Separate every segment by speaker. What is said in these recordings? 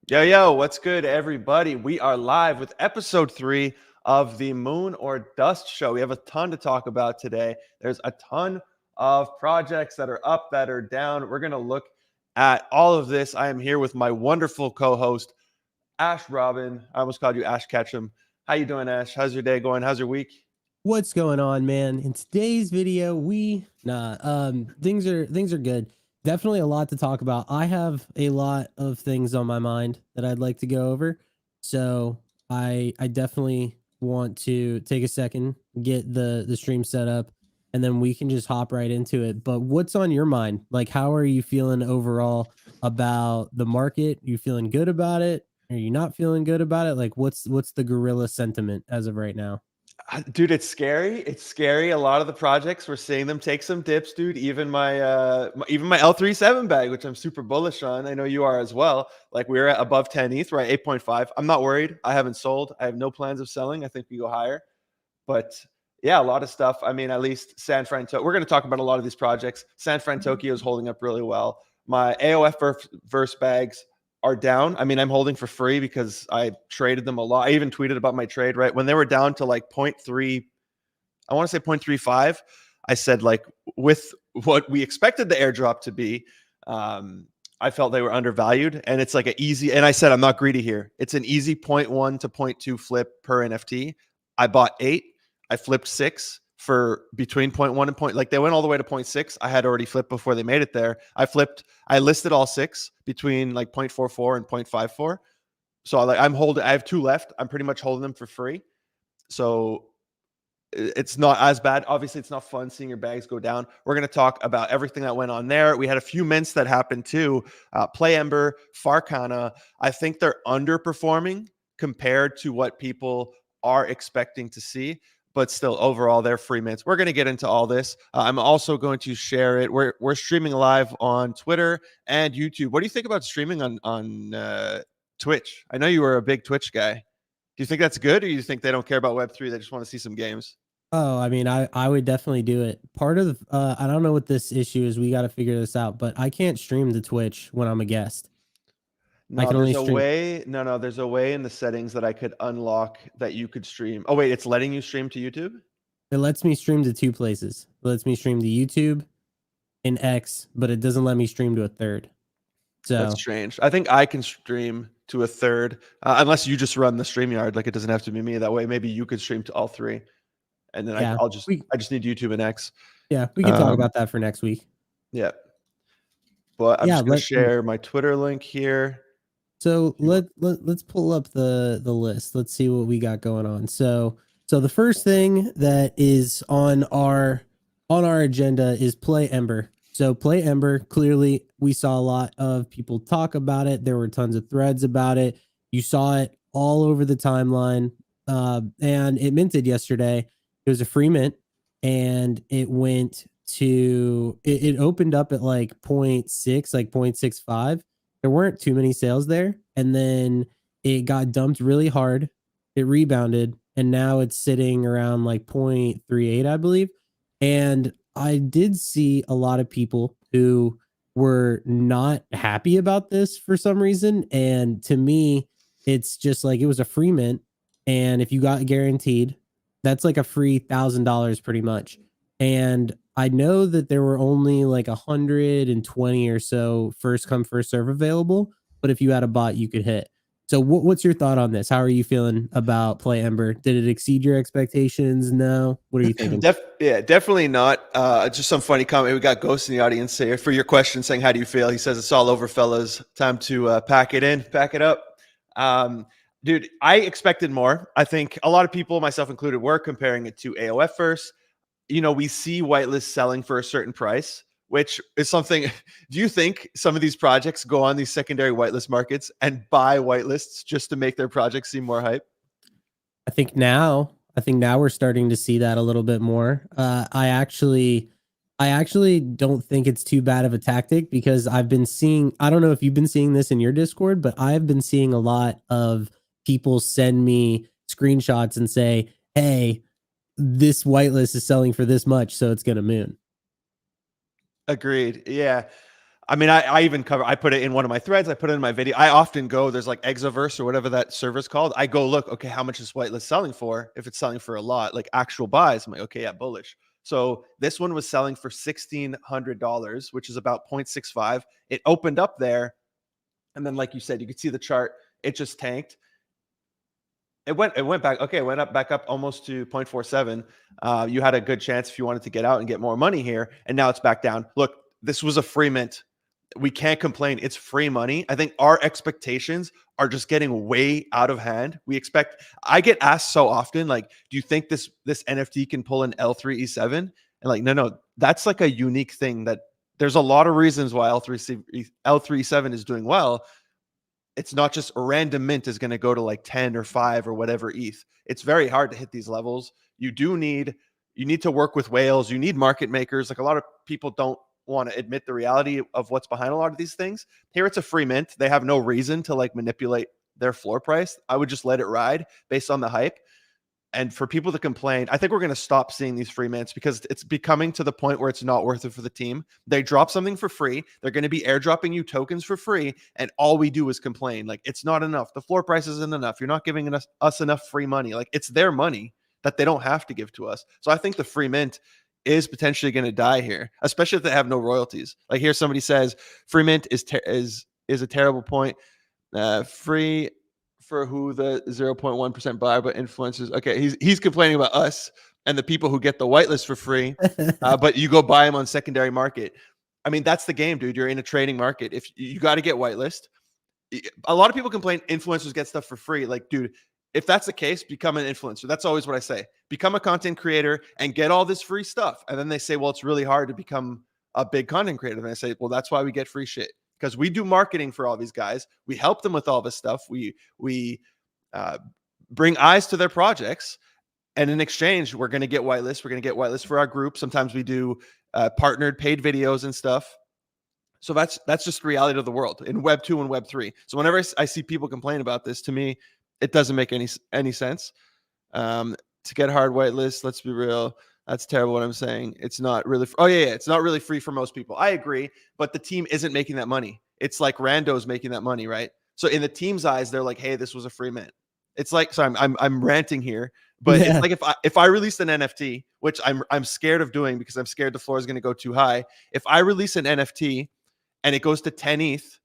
Speaker 1: Yo, what's good, everybody? We are live with episode 3 of the Moon or Dust Show. We have a ton to talk about today. There's a ton of projects that are up, that are down. We're going to look at all of this. I am here with my wonderful co-host, Ash Robin. I almost called you Ash Ketchum. How you doing, Ash? How's your day going? How's your week?
Speaker 2: What's going on, man? In today's video, things are good. Definitely a lot to talk about. I have a lot of things on my mind that I'd like to go over. So I definitely want to take a second, get the stream set up, and then we can just hop right into it. But what's on your mind? Like, how are you feeling overall about the market? You feeling good about it? Are you not feeling good about it? Like, what's the guerrilla sentiment as of right now?
Speaker 1: Dude, it's scary. It's scary. A lot of the projects we're seeing them take some dips, dude. Even my L.3 bag, which I'm super bullish on. I know you are as well. Like we're at above 10 ETH, we're at 8.5. I'm not worried. I haven't sold. I have no plans of selling. I think we go higher. But yeah, a lot of stuff. I mean, at least San Fran. We're going to talk about a lot of these projects. San Fran Tokyo is holding up really well. My AOF verse bags are down. I mean, I'm holding for free because I traded them a lot. I even tweeted about my trade, right? When they were down to like 0.3, I want to say 0.35, I said, like, with what we expected the airdrop to be, I felt they were undervalued. And it's like an easy, and I said, I'm not greedy here. It's an easy 0.1 to 0.2 flip per NFT. I bought 8. I flipped 6 for between 0.1 and point. Like they went all the way to 0.6. I had already flipped before they made it there. I listed all 6 between like 0.44 and 0.54. So I have 2 left. I'm pretty much holding them for free. So it's not as bad. Obviously, it's not fun seeing your bags go down. We're going to talk about everything that went on there. We had a few mints that happened too. Play Ember, Farcana. I think they're underperforming compared to what people are expecting to see. But still, overall, they're free mints. We're going to get into all this. I'm also going to share it. We're streaming live on Twitter and YouTube. What do you think about streaming on Twitch? I know you were a big Twitch guy. Do you think that's good, or do you think they don't care about Web3? They just want to see some games?
Speaker 2: Oh, I mean, I would definitely do it. Part of I don't know what this issue is. We got to figure this out, but I can't stream to Twitch when I'm a guest. I
Speaker 1: No,
Speaker 2: can only
Speaker 1: there's a
Speaker 2: stream.
Speaker 1: way. No, there's a way in the settings that I could unlock that you could stream. Oh wait, it's letting you stream to YouTube?
Speaker 2: It lets me stream to 2 places. It lets me stream to YouTube and X, but it doesn't let me stream to a third.
Speaker 1: That's
Speaker 2: So
Speaker 1: strange. I think I can stream to a third, unless you just run the StreamYard. Like it doesn't have to be me. That way, maybe you could stream to all 3, and then
Speaker 2: yeah, we
Speaker 1: I just need YouTube and X.
Speaker 2: we could talk about that for next week.
Speaker 1: Yeah, but I'm
Speaker 2: Yeah,
Speaker 1: just gonna share my Twitter link here.
Speaker 2: So let's pull up the list. Let's see what we got going on. So the first thing that is on our agenda is Play Ember. So Play Ember, clearly we saw a lot of people talk about it. There were tons of threads about it. You saw it all over the timeline. And it minted yesterday. It was a free mint, and it went to it opened up at like 0.6, like 0.65. There weren't too many sales there, and then it got dumped really hard. It rebounded, and now it's sitting around like 0.38, I believe. And I did see a lot of people who were not happy about this for some reason. And to me, it's just like it was a free mint. And if you got guaranteed, that's like a free $1,000 pretty much. And I know that there were only like 120 or so first come first serve available, but if you had a bot, you could hit. So what's your thought on this? How are you feeling about Play Ember? Did it exceed your expectations? No. What are you thinking?
Speaker 1: Yeah, definitely not. Just some funny comment. We got Ghost in the audience here for your question, saying, "How do you feel?" He says, "It's all over, fellas. Time to pack it in, pack it up." Um, Dude, I expected more. I think a lot of people, myself included, were comparing it to AOF first. We see whitelists selling for a certain price, which is something. Do you think some of these projects go on these secondary whitelist markets and buy whitelists just to make their projects seem more hype?
Speaker 2: I think now we're starting to see that a little bit more. I actually don't think it's too bad of a tactic, because I've been seeing, I don't know if you've been seeing this in your Discord, but I've been seeing a lot of people send me screenshots and say, "Hey, this whitelist is selling for this much, so it's going to moon."
Speaker 1: Agreed. Yeah. I mean, I even I put it in one of my threads. I put it in my video. I often go, there's like Exoverse or whatever that server's called. I go look, okay, how much is whitelist selling for? If it's selling for a lot, like actual buys, I'm like, okay, yeah, bullish. So this one was selling for $1,600, which is about 0.65. It opened up there. And then, like you said, you could see the chart. It just tanked. It went back. Okay, it went up back up almost to 0.47. You had a good chance if you wanted to get out and get more money here. And now it's back down. Look, this was a free mint. We can't complain. It's free money. I think our expectations are just getting way out of hand. I get asked so often, like, do you think this NFT can pull an L3E7? And like, no, that's like a unique thing that there's a lot of reasons why L3E7 is doing well. It's not just a random mint is going to go to like 10 or 5 or whatever ETH. It's very hard to hit these levels. You need to work with whales. You need market makers. Like a lot of people don't want to admit the reality of what's behind a lot of these things. Here it's a free mint. They have no reason to like manipulate their floor price. I would just let it ride based on the hype. And for people to complain, I think we're going to stop seeing these free mints because it's becoming to the point where it's not worth it for the team. They drop something for free. They're going to be airdropping you tokens for free. And all we do is complain. Like, it's not enough. The floor price isn't enough. You're not giving us enough free money. Like, it's their money that they don't have to give to us. So I think the free mint is potentially going to die here, especially if they have no royalties. Like here, somebody says free mint is a terrible point. Free for who the 0.1% buy, but influencers. Okay, he's complaining about us and the people who get the whitelist for free, but you go buy them on secondary market. I mean, that's the game, dude. You're in a trading market. If you got to get whitelist, a lot of people complain influencers get stuff for free. Like, dude, if that's the case, become an influencer. That's always what I say. Become a content creator and get all this free stuff. And then they say, well, it's really hard to become a big content creator. And I say, well, that's why we get free shit. Because we do marketing for all these guys. We help them with all this stuff. We bring eyes to their projects. And in exchange, we're going to get whitelist. We're going to get whitelist for our group. Sometimes we do partnered paid videos and stuff. So that's just the reality of the world in Web 2 and Web 3. So whenever I see people complain about this, to me, it doesn't make any sense. To get hard whitelist, let's be real. That's terrible what I'm saying. It's not really. It's not really free for most people. I agree, but the team isn't making that money. It's like randos making that money, right? So in the team's eyes, they're like, "Hey, this was a free mint." It's like, so I'm ranting here, but It's like if I released an NFT, which I'm scared of doing because I'm scared the floor is going to go too high. If I release an NFT and it goes to 10 ETH,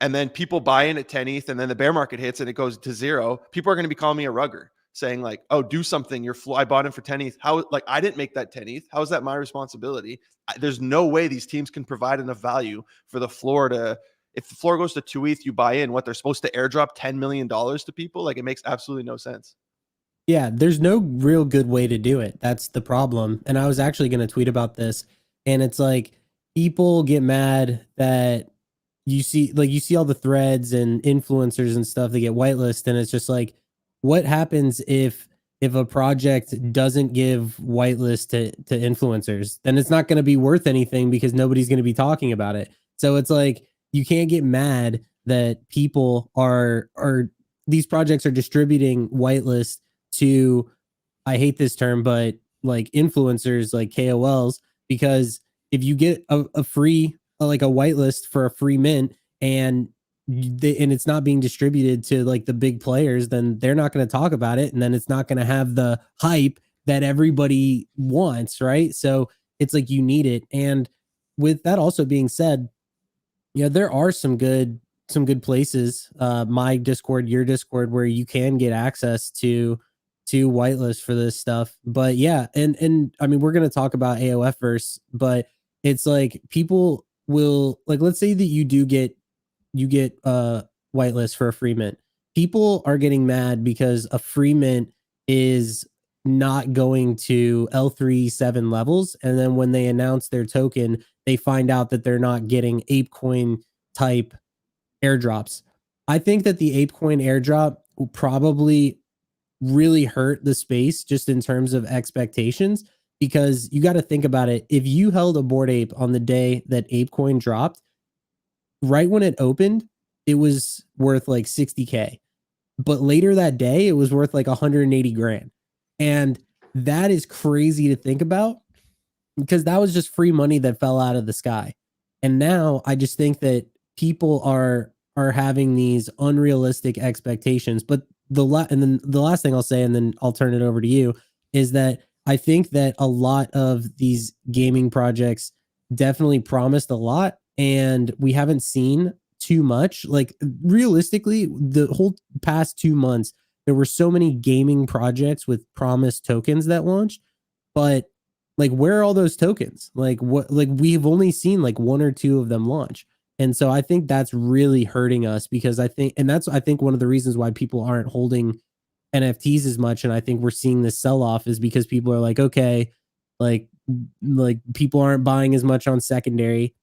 Speaker 1: and then people buy in at 10 ETH, and then the bear market hits and it goes to 0, people are going to be calling me a rugger, saying like, "Oh, do something. I bought in for 10 ETH. How, like, I didn't make that 10 ETH. How is that my responsibility?" There's no way these teams can provide enough value for the floor to, if the floor goes to 2 ETH, you buy in what they're supposed to airdrop $10 million to people. Like, it makes absolutely no sense.
Speaker 2: Yeah, there's no real good way to do it. That's the problem. And I was actually going to tweet about this, and it's like people get mad that you see all the threads and influencers and stuff that get whitelist, and it's just like, what happens if a project doesn't give whitelist to influencers? Then it's not going to be worth anything because nobody's going to be talking about it. So it's like you can't get mad that people are these projects are distributing whitelist to, I hate this term, but like influencers, like KOLs, because if you get a free, like a whitelist for a free mint, and it's not being distributed to like the big players, then they're not going to talk about it, and then it's not going to have the hype that everybody wants, right? So it's like you need it. And with that also being said, there are some good places, my Discord, your Discord, where you can get access to whitelist for this stuff. But yeah, and I mean, we're going to talk about AOF first, but it's like people will, like, let's say that you get whitelist for a free mint. People are getting mad because a free mint is not going to L3-7 levels, and then when they announce their token, they find out that they're not getting ApeCoin type airdrops. I think that the ApeCoin airdrop will probably really hurt the space just in terms of expectations, because you got to think about it. If you held a Bored Ape on the day that ApeCoin dropped, right when it opened, it was worth like 60K. But later that day, it was worth like 180 grand. And that is crazy to think about, because that was just free money that fell out of the sky. And now I just think that people are having these unrealistic expectations. But and then the last thing I'll say, and then I'll turn it over to you, is that I think that a lot of these gaming projects definitely promised a lot, and we haven't seen too much. Like realistically, the whole past 2 months, there were so many gaming projects with promised tokens that launched, but like where are all those tokens? Like what, like we've only seen like one or two of them launch. And so I think that's really hurting us, because I think, and that's I think one of the reasons why people aren't holding NFTs as much, and I think we're seeing this sell off, is because people are like, okay, like people aren't buying as much on secondary,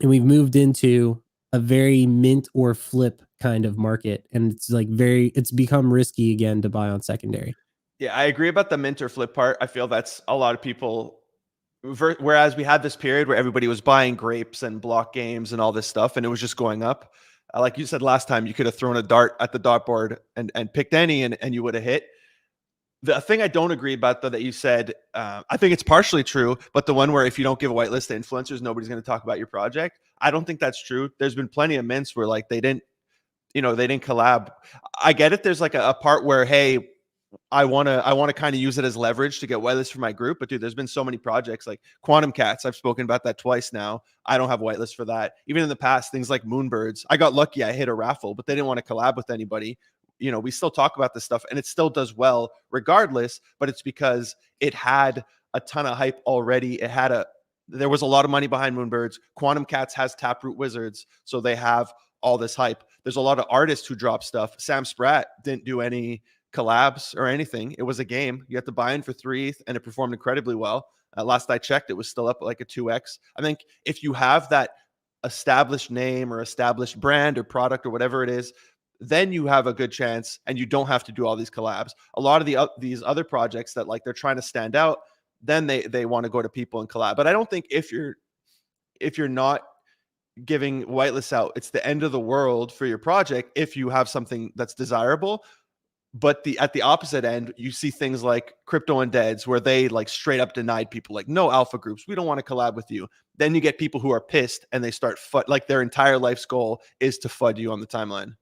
Speaker 2: and we've moved into a very mint or flip kind of market, and it's like it's become risky again to buy on secondary.
Speaker 1: Yeah, I agree about the mint or flip part. I feel that's a lot of people. Whereas we had this period where everybody was buying grapes and block games and all this stuff, and it was just going up. Like you said last time, you could have thrown a dart at the dartboard and picked any, and you would have hit. The thing I don't agree about, though, that you said, I think it's partially true, but the one where if you don't give a whitelist to influencers, nobody's going to talk about your project. I don't think that's true. There's been plenty of mints where like they didn't, they didn't collab. I get it. There's like a part where, hey, I want to kind of use it as leverage to get whitelist for my group. But dude, there's been so many projects like Quantum Cats. I've spoken about that twice now. I don't have whitelist for that. Even in the past, things like Moonbirds. I got lucky. I hit a raffle, but they didn't want to collab with anybody. We still talk about this stuff and it still does well regardless, but it's because it had a ton of hype already. There was a lot of money behind Moonbirds. Quantum Cats has Taproot Wizards, so they have all this hype. There's a lot of artists who drop stuff. Sam Spratt didn't do any collabs or anything. It was a game. You had to buy in for 3 ETH and it performed incredibly well. Last I checked, it was still up like a 2x. I think if you have that established name or established brand or product or whatever it is, then you have a good chance and you don't have to do all these collabs. A lot of these other projects that like they're trying to stand out, then they want to go to people and collab. But I don't think if you're not giving whitelists out, it's the end of the world for your project if you have something that's desirable. But at the opposite end, you see things like Crypto Undeads where they like straight up denied people, like no alpha groups, we don't want to collab with you. Then you get people who are pissed and they start like their entire life's goal is to FUD you on the timeline.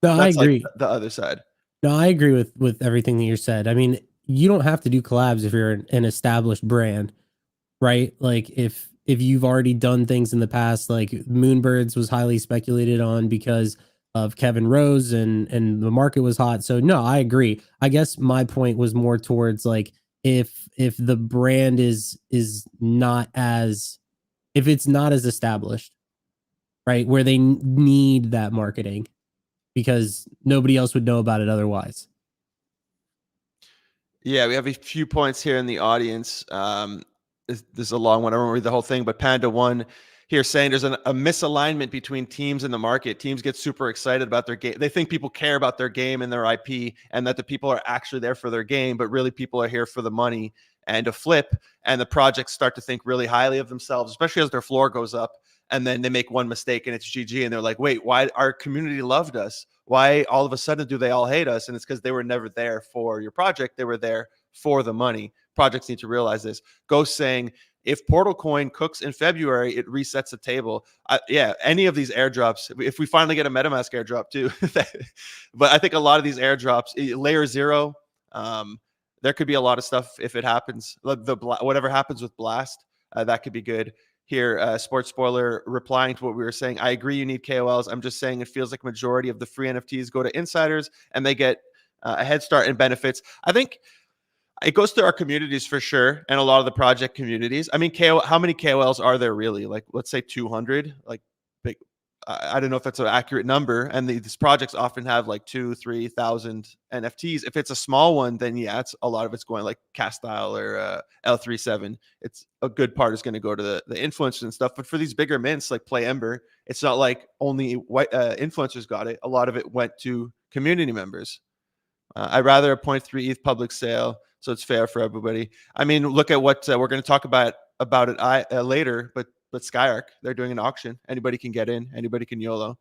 Speaker 2: No, I
Speaker 1: That's like
Speaker 2: agree.
Speaker 1: the other side.
Speaker 2: No, I agree with everything that you said. I mean, you don't have to do collabs if you're an established brand, right? Like if you've already done things in the past, like Moonbirds was highly speculated on because of Kevin Rose, and the market was hot. So no, I agree. I guess my point was more towards like if the brand is not as, if it's not as established, right? Where they need that marketing because nobody else would know about it otherwise.
Speaker 1: Yeah, we have a few points here in the audience. This is a long one. I won't read the whole thing, but Panda One here saying there's a misalignment between teams in the market. Teams get super excited about their game. They think people care about their game and their IP, and that the people are actually there for their game, but really people are here for the money and to flip. And the projects start to think really highly of themselves, especially as their floor goes up. And then they make one mistake and it's GG. And they're like, wait, why our community loved us? Why all of a sudden do they all hate us? And it's because they were never there for your project. They were there for the money. Projects need to realize this. Ghost saying, if Portal Coin cooks in February, it resets the table. Yeah, any of these airdrops, if we finally get a MetaMask airdrop too. But I think a lot of these airdrops, layer 0, there could be a lot of stuff if it happens. Whatever happens with Blast, that could be good. Here, Sports Spoiler replying to what we were saying. I agree you need KOLs. I'm just saying it feels like majority of the free NFTs go to insiders and they get a head start and benefits. I think it goes to our communities for sure, and a lot of the project communities. I mean, how many KOLs are there really? Like, let's say 200. Like, big. I don't know if that's an accurate number. And these projects often have like 2,000-3,000 NFTs. If it's a small one, then yeah, it's a lot of it's going like Castile or L37. It's a good part is going to go to the influencers and stuff. But for these bigger mints like Play Ember, it's not like only white influencers got it. A lot of it went to community members. I'd rather a 0.3 ETH public sale, so it's fair for everybody. I mean, look at what we're going to talk about it later, but Skyark, they're doing an auction. Anybody can get in. Anybody can YOLO.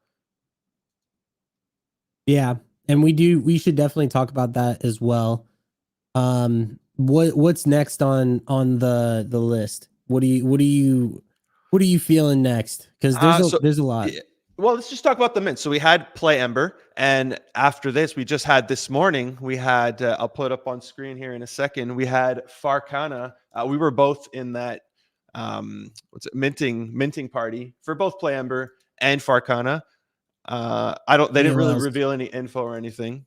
Speaker 2: Yeah, and we should definitely talk about that as well. What's next on the list? What do you what are you feeling next? Because there's a lot.
Speaker 1: Yeah. Well, let's just talk about the mint. So we had Play Ember, and after this, we just had this morning. We had I'll put it up on screen here in a second. We had Farcana. We were both in that what's it minting party for both Play Ember and Farcana. They didn't really
Speaker 2: ALLs.
Speaker 1: reveal any info or anything.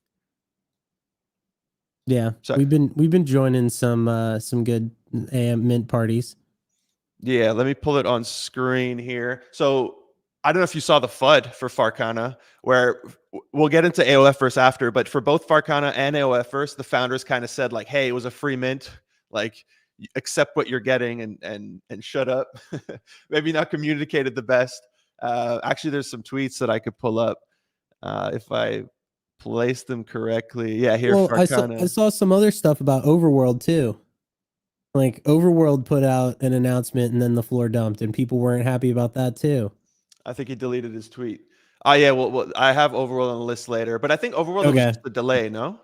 Speaker 2: Yeah,
Speaker 1: So
Speaker 2: we've been joining some good mint parties.
Speaker 1: yeah, let me pull it on screen here. So I don't know if you saw the FUD for Farcana, where we'll get into AOF first after, but for both Farcana and AOF first, the founders kind of said like, "Hey, it was a free mint. Like, accept what you're getting and shut up." Maybe not communicated the best. Actually, there's some tweets that I could pull up if I place them correctly. Yeah, here
Speaker 2: Well, I
Speaker 1: Farcana.
Speaker 2: saw some other stuff about Overworld too. Like Overworld put out an announcement and then the floor dumped, and people weren't happy about that too.
Speaker 1: I think he deleted his tweet. Oh yeah, well, I have Overworld on the list later, but I think Overworld was
Speaker 2: Okay.
Speaker 1: just a delay. No.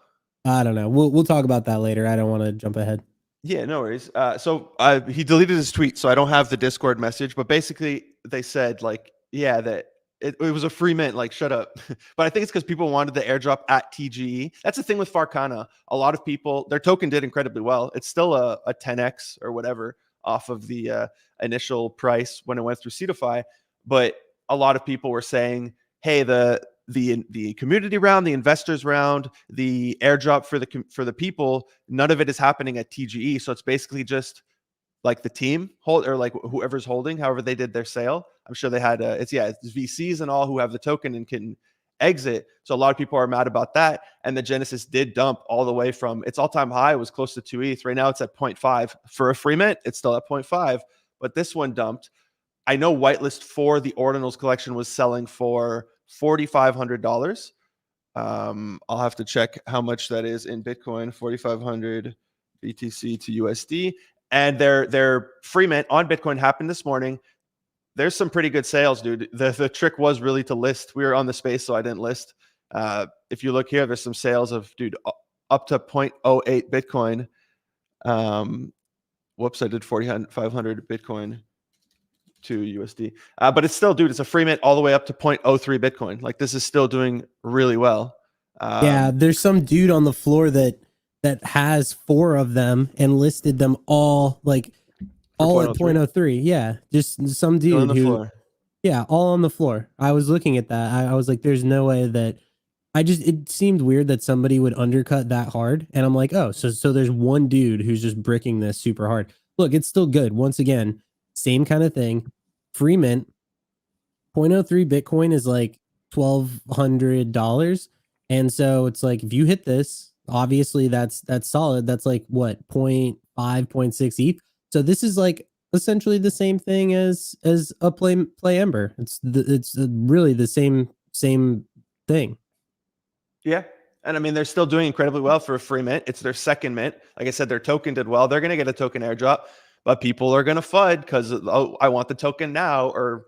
Speaker 2: I don't know. We'll talk about that later. I don't want to jump ahead.
Speaker 1: Yeah, no worries. So he deleted his tweet, so I don't have the Discord message. But basically, they said like, yeah, that it was a free mint. Like, shut up. But I think it's because people wanted the airdrop at TGE. That's the thing with Farcana. A lot of people, their token did incredibly well. It's still a 10x or whatever off of the initial price when it went through Cetify. But a lot of people were saying, hey, the community round, the investors round, the airdrop for the people, none of it is happening at TGE. So it's basically just like the team hold or like whoever's holding, however they did their sale. I'm sure they had it's VCs and all who have the token and can exit. So a lot of people are mad about that. And the Genesis did dump all the way from its all-time high. It was close to 2 ETH. Right now it's at 0.5 for a free mint. It's still at 0.5, but this one dumped. I know whitelist for the Ordinals collection was selling for $4,500. I'll have to check how much that is in Bitcoin. 4,500 BTC to USD, and their free mint on Bitcoin happened this morning. There's some pretty good sales, dude. The trick was really to list. We were on the space, so I didn't list. If you look here, there's some sales of dude up to 0.08 Bitcoin. Whoops, I did 4,500 Bitcoin to USD. But it's still, dude, it's a free mint all the way up to 0.03 Bitcoin. Like, this is still doing really well.
Speaker 2: Yeah, there's some dude on the floor that has 4 of them and listed them all like all at 0.03. Yeah, just some dude
Speaker 1: on the floor.
Speaker 2: Yeah, all on the floor. I was looking at that. I was like, there's no way that it seemed weird that somebody would undercut that hard. And I'm like, oh, so there's one dude who's just bricking this super hard. Look, it's still good. Once again, same kind of thing. Free mint, 0.03 Bitcoin is like $1,200. And so it's like, if you hit this, obviously that's solid. That's like what, 0.5, 0.6 ETH. So this is like essentially the same thing as a play Ember. It's really the same thing.
Speaker 1: Yeah. And I mean, they're still doing incredibly well for a free mint. It's their second mint. Like I said, their token did well. They're going to get a token airdrop, but people are going to FUD because, oh, I want the token now. Or,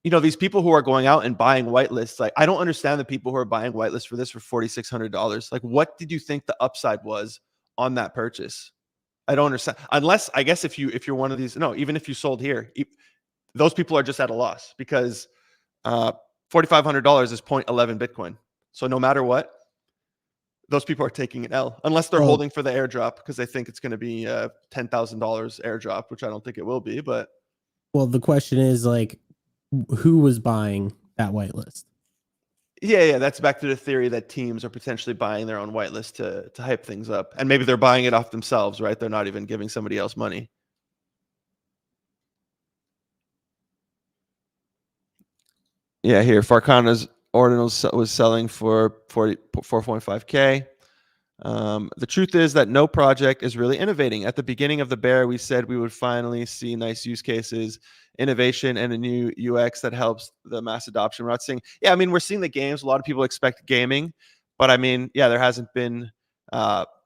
Speaker 1: you know, these people who are going out and buying whitelists, like, I don't understand the people who are buying whitelists for this for $4,600. Like, what did you think the upside was on that purchase? I don't understand. Unless, I guess, if you're one of these, no, even if you sold here, those people are just at a loss because $4,500 is 0.11 Bitcoin. So no matter what, those people are taking an L unless they're holding for the airdrop because they think it's going to be $10,000 airdrop, which I don't think it will be. But
Speaker 2: well, the question is like, who was buying that whitelist?
Speaker 1: Yeah, that's back to the theory that teams are potentially buying their own whitelist to hype things up, and maybe they're buying it off themselves, right? They're not even giving somebody else money. Yeah, here Farcana's Ordinals was selling for 4.5K. The truth is that no project is really innovating. At the beginning of the bear, we said we would finally see nice use cases, innovation, and a new UX that helps the mass adoption. We're not seeing, yeah, I mean, we're seeing the games. A lot of people expect gaming, but I mean, yeah, there hasn't been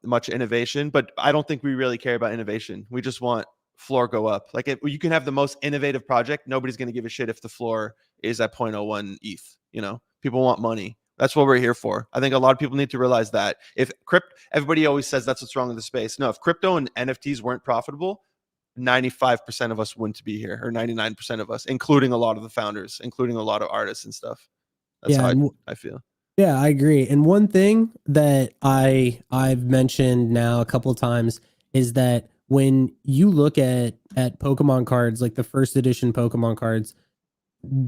Speaker 1: much innovation, but I don't think we really care about innovation. We just want floor go up. Like, if you can have the most innovative project, nobody's going to give a shit if the floor is at 0.01 ETH. You know, people want money. That's what we're here for. I think a lot of people need to realize that if everybody always says that's what's wrong in the space. No, if crypto and NFTs weren't profitable, 95% of us wouldn't be here, or 99% of us, including a lot of the founders, including a lot of artists and stuff. That's
Speaker 2: Yeah,
Speaker 1: how
Speaker 2: and
Speaker 1: I feel.
Speaker 2: yeah, I agree. And one thing that I've mentioned now a couple of times is that when you look at Pokemon cards, like the first edition Pokemon cards,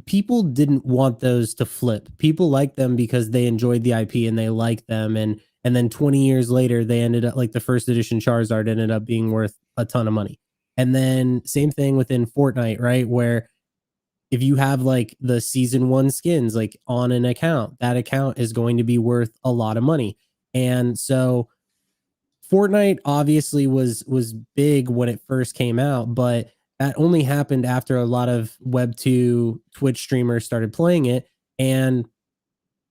Speaker 2: people didn't want those to flip. People liked them because they enjoyed the IP and they liked them. And then 20 years later, they ended up, like the first edition Charizard ended up being worth a ton of money. And then same thing within Fortnite, right? Where if you have like the season 1 skins like on an account, that account is going to be worth a lot of money. And so Fortnite obviously was big when it first came out, but that only happened after a lot of Web 2 Twitch streamers started playing it. And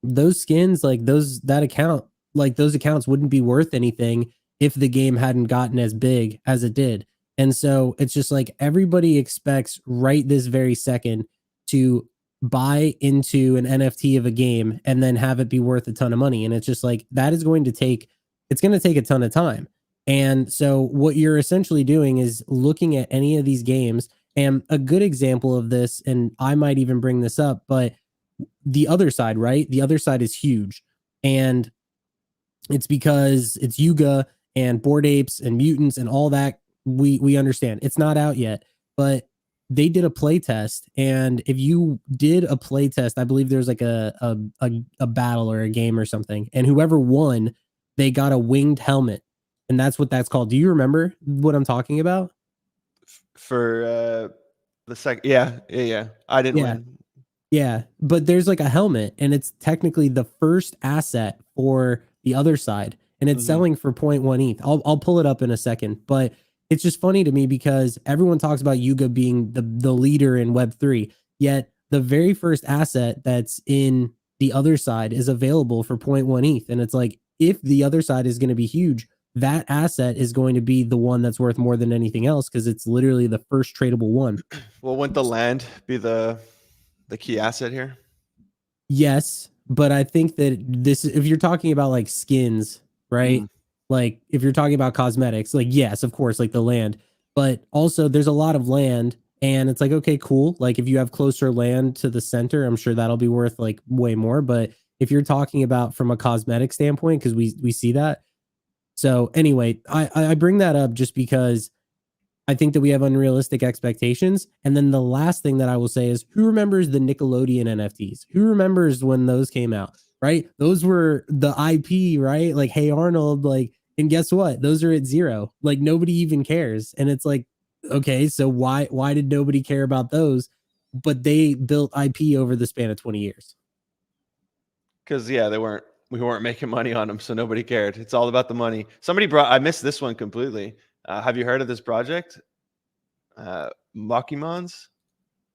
Speaker 2: those skins, like those accounts wouldn't be worth anything if the game hadn't gotten as big as it did. And so it's just like everybody expects right this very second to buy into an NFT of a game and then have it be worth a ton of money. And it's just like that is going to take it's going to take a ton of time. And so what you're essentially doing is looking at any of these games, and a good example of this, and I might even bring this up, but the other side, right? The other side is huge. And it's because it's Yuga and Bored Apes and Mutants and all that. We understand. It's not out yet, but they did a play test. And if you did a play test, I believe there's like a battle or a game or something. And whoever won, they got a winged helmet. And that's what that's called. Do you remember what I'm talking about?
Speaker 1: For the second, yeah. I didn't
Speaker 2: Yeah.
Speaker 1: win.
Speaker 2: Yeah, but there's like a helmet, and it's technically the first asset for the other side, and it's selling for 0.1 ETH. I'll pull it up in a second, but it's just funny to me because everyone talks about Yuga being the leader in Web3, yet the very first asset that's in the other side is available for 0.1 ETH, and it's like if the other side is going to be huge, that asset is going to be the one that's worth more than anything else because it's literally the first tradable one.
Speaker 1: Well, wouldn't the land be the key asset here?
Speaker 2: Yes, but I think that this, if you're talking about like skins, right? Like if you're talking about cosmetics, like yes, of course, like the land, but also there's a lot of land, and it's like okay, cool. Like if you have closer land to the center, I'm sure that'll be worth like way more. But if you're talking about from a cosmetic standpoint, because we see that. So anyway, I bring that up just because I think that we have unrealistic expectations. And then the last thing that I will say is who remembers the Nickelodeon NFTs? Who remembers when those came out? Right? Those were the IP, right? Like, hey Arnold, like, and guess what? Those are at zero. Like nobody even cares. And it's like, okay, so why did nobody care about those? But they built IP over the span of 20 years.
Speaker 1: Because we weren't making money on them, so nobody cared. It's all about the money. I missed this one completely. Have you heard of this project? Mokimons?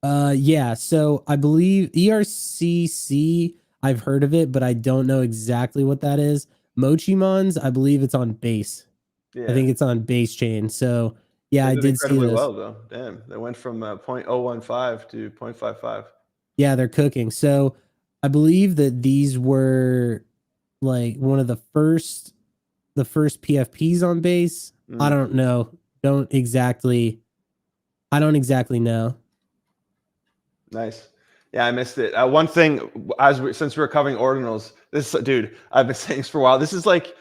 Speaker 2: Yeah, so I believe ERCC, I've heard of it, but I don't know exactly what that is. Mochimons, I believe it's on base. I
Speaker 1: Yeah.
Speaker 2: think it's on base chain. So yeah,
Speaker 1: They
Speaker 2: I
Speaker 1: did
Speaker 2: did see
Speaker 1: incredibly
Speaker 2: this.
Speaker 1: well, though. Damn. They went from 0.015 to 0.55.
Speaker 2: Yeah, they're cooking. So I believe that these were like one of the first PFPs on base. I don't know. I don't exactly know.
Speaker 1: Nice. Yeah, I missed it. One thing, since we're covering ordinals, dude, I've been saying this for a while. This is like,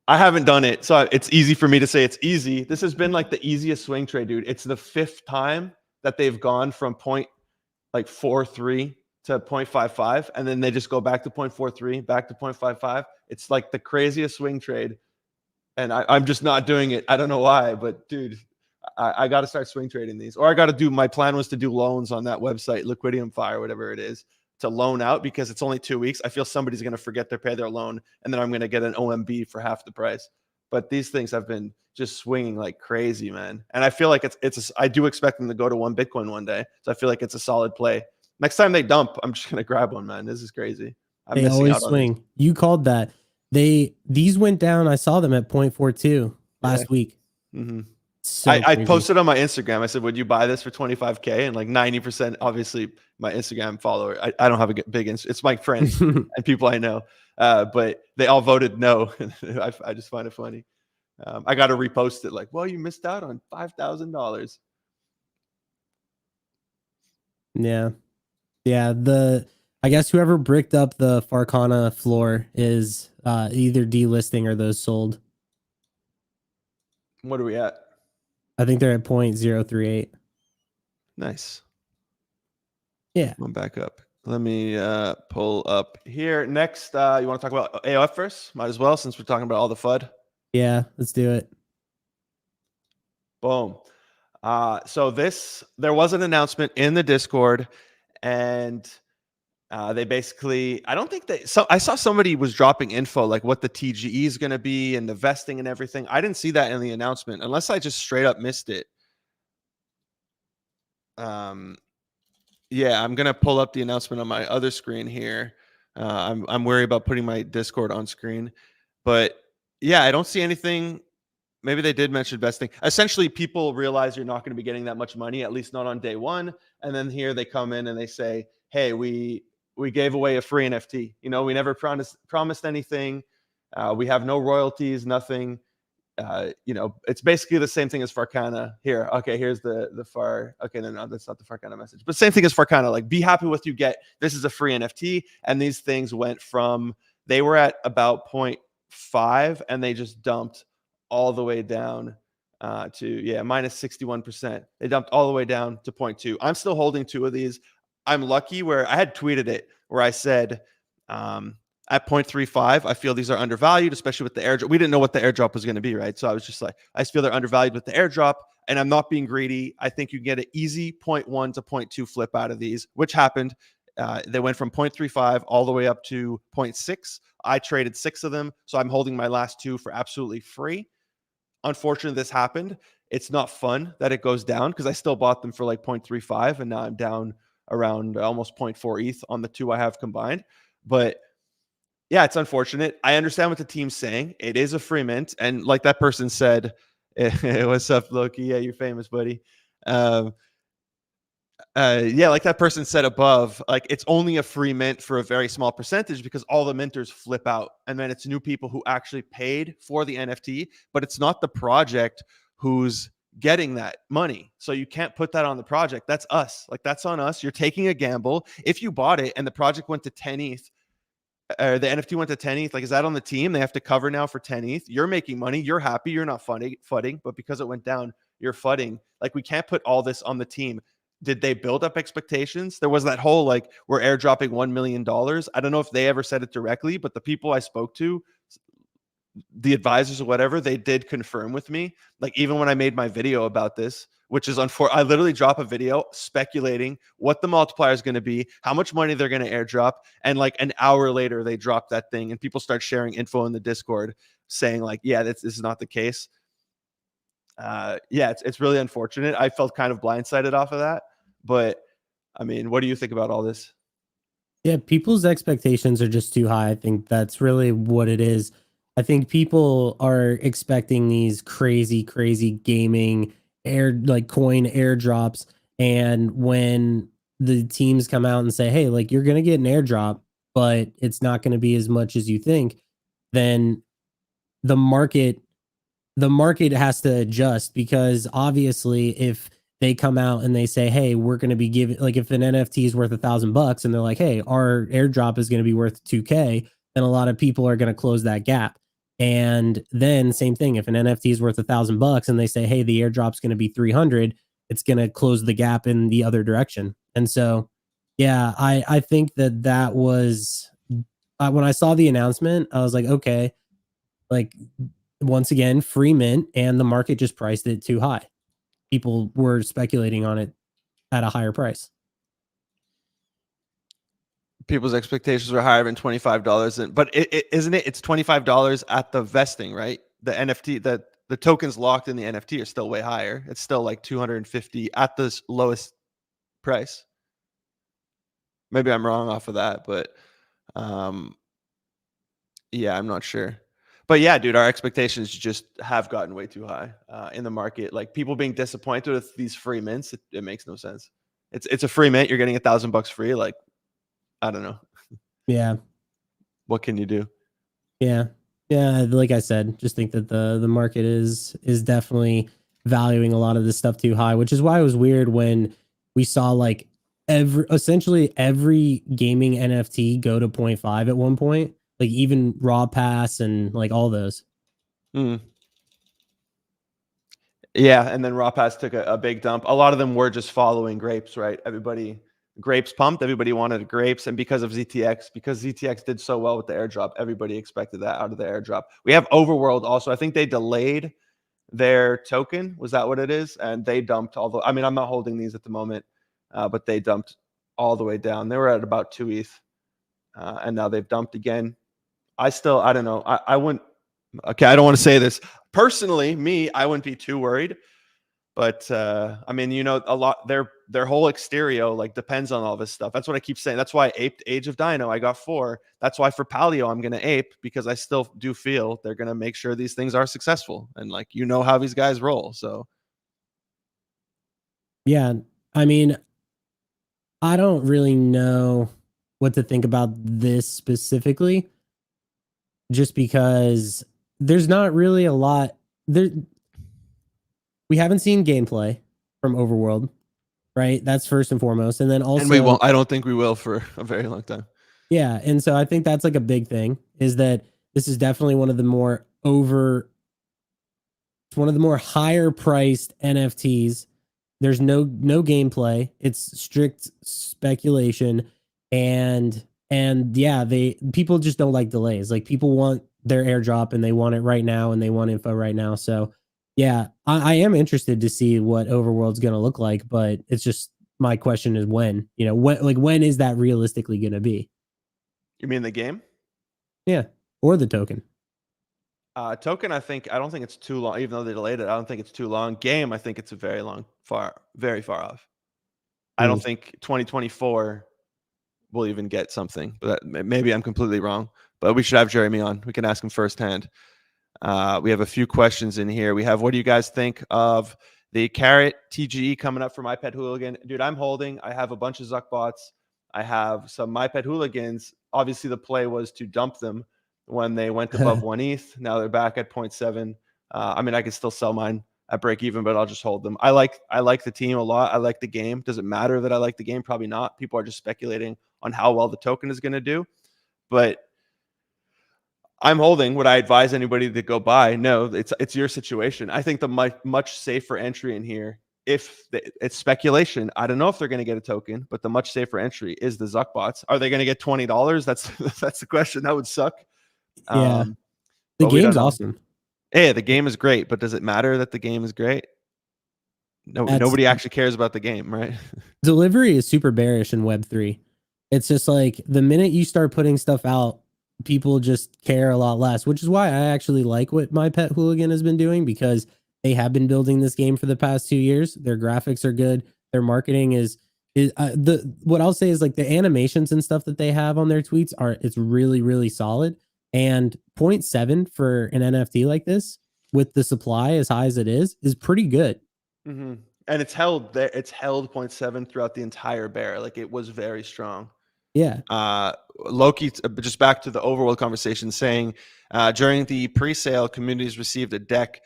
Speaker 1: I haven't done it, so it's easy for me to say it's easy. This has been like the easiest swing trade, dude. It's the 5th time that they've gone from 0.43 to 0.55, and then they just go back to 0.43, back to 0.55. It's like the craziest swing trade, and I'm just not doing it. I don't know why, but dude, I got to start swing trading these, or I got to do. My plan was to do loans on that website, Liquidium Fire, whatever it is, to loan out because it's only 2 weeks. I feel somebody's going to forget to pay their loan, and then I'm going to get an OMB for half the price. But these things have been just swinging like crazy, man. And I feel like I do expect them to go to 1 Bitcoin one day, so I feel like it's a solid play. Next time they dump, I'm just going to grab one, man. This is crazy. I'm
Speaker 2: They
Speaker 1: missing
Speaker 2: always
Speaker 1: out on these.
Speaker 2: swing. You called that. These went down. I saw them at 0.42 last week. So
Speaker 1: I
Speaker 2: crazy.
Speaker 1: posted on my Instagram. I said, "Would you buy this for 25K?" And like 90%, obviously, my Instagram follower. I don't have a big it's my friends and people I know, but they all voted no. I just find it funny. I got to repost it like, well, you missed out on $5,000.
Speaker 2: Yeah. Yeah. I guess whoever bricked up the Farcana floor is either delisting or those sold.
Speaker 1: What are we at?
Speaker 2: I think they're at 0.038.
Speaker 1: Nice.
Speaker 2: Yeah.
Speaker 1: I'm back up. Let me pull up here. Next, you want to talk about AOF first? Might as well, since we're talking about all the FUD.
Speaker 2: Yeah, let's do it.
Speaker 1: Boom. So there was an announcement in the Discord, and they basically, I don't think I saw somebody was dropping info like what the TGE is going to be and the vesting and everything. I didn't see that in the announcement, unless I just straight up missed it. Yeah, I'm gonna pull up the announcement on my other screen here. I'm worried about putting my Discord on screen, but yeah, I don't see anything. Maybe they did mention vesting. Essentially, people realize you're not going to be getting that much money, at least not on day one. And then here they come in and they say, "Hey, we gave away a free NFT. You know, we never promised anything. We have no royalties, nothing. You know, it's basically the same thing as Farcana here. Okay, here's the far. Okay, no, that's not the Farcana message, but same thing as Farcana. Like, be happy with you get. This is a free NFT, and these things went from they were at about 0.5, and they just dumped all the way down to minus 61%. They dumped all the way down to 0.2. I'm still holding 2 of these. I'm lucky where I had tweeted it where I said. At 0.35, I feel these are undervalued, especially with the airdrop. We didn't know what the airdrop was going to be, right? So I was just like, I just feel they're undervalued with the airdrop, and I'm not being greedy. I think you get an easy 0.1 to 0.2 flip out of these, which happened. They went from 0.35 all the way up to 0.6. I traded 6 of them, so I'm holding my last 2 for absolutely free. Unfortunately, this happened. It's not fun that it goes down because I still bought them for like 0.35, and now I'm down around almost 0.4 ETH on the 2 I have combined. But yeah, it's unfortunate. I understand what the team's saying. It is a free mint. And like that person said, what's up, Loki? Yeah, you're famous, buddy. Yeah, like that person said above, like it's only a free mint for a very small percentage because all the minters flip out. And then it's new people who actually paid for the NFT, but it's not the project who's getting that money. So you can't put that on the project. That's us. Like that's on us. You're taking a gamble. If you bought it and the project went to 10 ETH, or the NFT went to 10 ETH, like is that on the team? They have to cover now for 10 ETH. You're making money. You're happy. You're not fudding, but because it went down, you're fudding. Like we can't put all this on the team. Did they build up expectations? There was that whole like we're airdropping $1 million. I don't know if they ever said it directly, but the people I spoke to, the advisors or whatever, they did confirm with me. Like even when I made my video about this, which is unfortunate, I literally drop a video speculating what the multiplier is going to be, how much money they're going to airdrop, and like an hour later they drop that thing, and people start sharing info in the Discord saying like, yeah, this is not the case. Yeah, it's really unfortunate. I felt kind of blindsided off of that, but I mean, what do you think about all this?
Speaker 2: Yeah, people's expectations are just too high. I think that's really what it is. I think people are expecting these crazy, crazy gaming coin airdrops. And when the teams come out and say, hey, like you're gonna get an airdrop, but it's not gonna be as much as you think, then the market the market has to adjust because obviously if they come out and they say, hey, we're going to be giving, like if an NFT is worth $1,000 and they're like, hey, our airdrop is going to be worth 2K, then a lot of people are going to close that gap. And then same thing, if an NFT is worth $1,000 and they say, hey, the airdrop's going to be 300, it's going to close the gap in the other direction. And so, yeah, I think that was when I saw the announcement, I was like, okay, like once again, free mint, and the market just priced it too high. People were speculating on it at a higher price.
Speaker 1: People's expectations were higher than $25, but isn't it? It's $25 at the vesting, right? The NFT, the tokens locked in the NFT are still way higher. It's still like 250 at the lowest price. Maybe I'm wrong off of that, but yeah, I'm not sure. But yeah, dude, our expectations just have gotten way too high in the market. Like people being disappointed with these free mints, it makes no sense. It's a free mint. You're getting $1,000 free. Like I don't know.
Speaker 2: Yeah.
Speaker 1: What can you do?
Speaker 2: Yeah. Yeah, like I said, just think that the market is definitely valuing a lot of this stuff too high, which is why it was weird when we saw like essentially every gaming NFT go to zero point 0.5 at one point, like even Raw Pass and like all those.
Speaker 1: Mm. Yeah, and then Raw Pass took a big dump. A lot of them were just following grapes, right? Everybody grapes pumped. Everybody wanted grapes, and because of ZTX, because ZTX did so well with the airdrop, everybody expected that out of the airdrop. We have Overworld also. I think they delayed their token. Was that what it is? And they dumped all the. I mean, I'm not holding these at the moment, but they dumped all the way down. They were at about 2 ETH, and now they've dumped again. I don't know. I wouldn't. Okay, I don't want to say this personally. Me, I wouldn't be too worried. But I mean, a lot their whole exterior like depends on all this stuff. That's what I keep saying. That's why I aped Age of Dino. I got 4. That's why for Paleo I'm gonna ape, because I still do feel they're gonna make sure these things are successful. And like how these guys roll. So
Speaker 2: Yeah, I mean, I don't really know what to think about this specifically, just because there's not really a lot there. We haven't seen gameplay from Overworld, right? That's first and foremost. And then
Speaker 1: and we
Speaker 2: also,
Speaker 1: won't. I don't think we will for a very long time.
Speaker 2: yeah. And so I think that's like a big thing, is that this is definitely one of the more it's one of the more higher priced NFTs. There's no gameplay. It's strict speculation, and yeah, people just don't like delays. Like people want their airdrop and they want it right now and they want info right now. So yeah, I am interested to see what Overworld's going to look like, but it's just my question is when, when is that realistically going to be?
Speaker 1: You mean the game?
Speaker 2: Yeah, or the token.
Speaker 1: Token, I don't think it's too long. Even though they delayed it, I don't think it's too long. Game, I think it's a very far off. I don't
Speaker 2: Mm.
Speaker 1: think 2024 will even get something. But maybe I'm completely wrong. But we should have Jeremy on. We can ask him firsthand. We have a few questions in here. We have, what do you guys think of the Carrot TGE coming up from iPad Hooligan? Dude, I'm holding. I have a bunch of Zuck bots. I have some iPad Hooligans. Obviously, the play was to dump them when they went above 1 ETH. Now they're back at 0.7. I mean, I can still sell mine at break even, but I'll just hold them. I like the team a lot. I like the game. Does it matter that I like the game? Probably not. People are just speculating on how well the token is going to do. But I'm holding. Would I advise anybody to go buy? No, it's your situation. I think the much safer entry in here, it's speculation. I don't know if they're going to get a token, but the much safer entry is the Zuck bots. Are they going to get $20? That's the question. That would suck.
Speaker 2: Yeah, the
Speaker 1: But we don't
Speaker 2: game's
Speaker 1: know.
Speaker 2: awesome.
Speaker 1: Hey, the game is great, but does it matter that the game is great? No,
Speaker 2: That's
Speaker 1: nobody actually cares about the game, right?
Speaker 2: Delivery is super bearish in Web3. It's just like the minute you start putting stuff out, people just care a lot less, which is why I actually like what My Pet Hooligan has been doing, because they have been building this game for the past 2 years. Their graphics are good. Their marketing is the what I'll say is like the animations and stuff that they have on their tweets it's really, really solid. And zero point 0.7 for an NFT like this with the supply as high as it is pretty good.
Speaker 1: Mm-hmm. And it's held there. It's held 0.7 throughout the entire bear. Like it was very strong.
Speaker 2: Yeah.
Speaker 1: Loki, just back to the overworld conversation, saying during the pre-sale, communities received a deck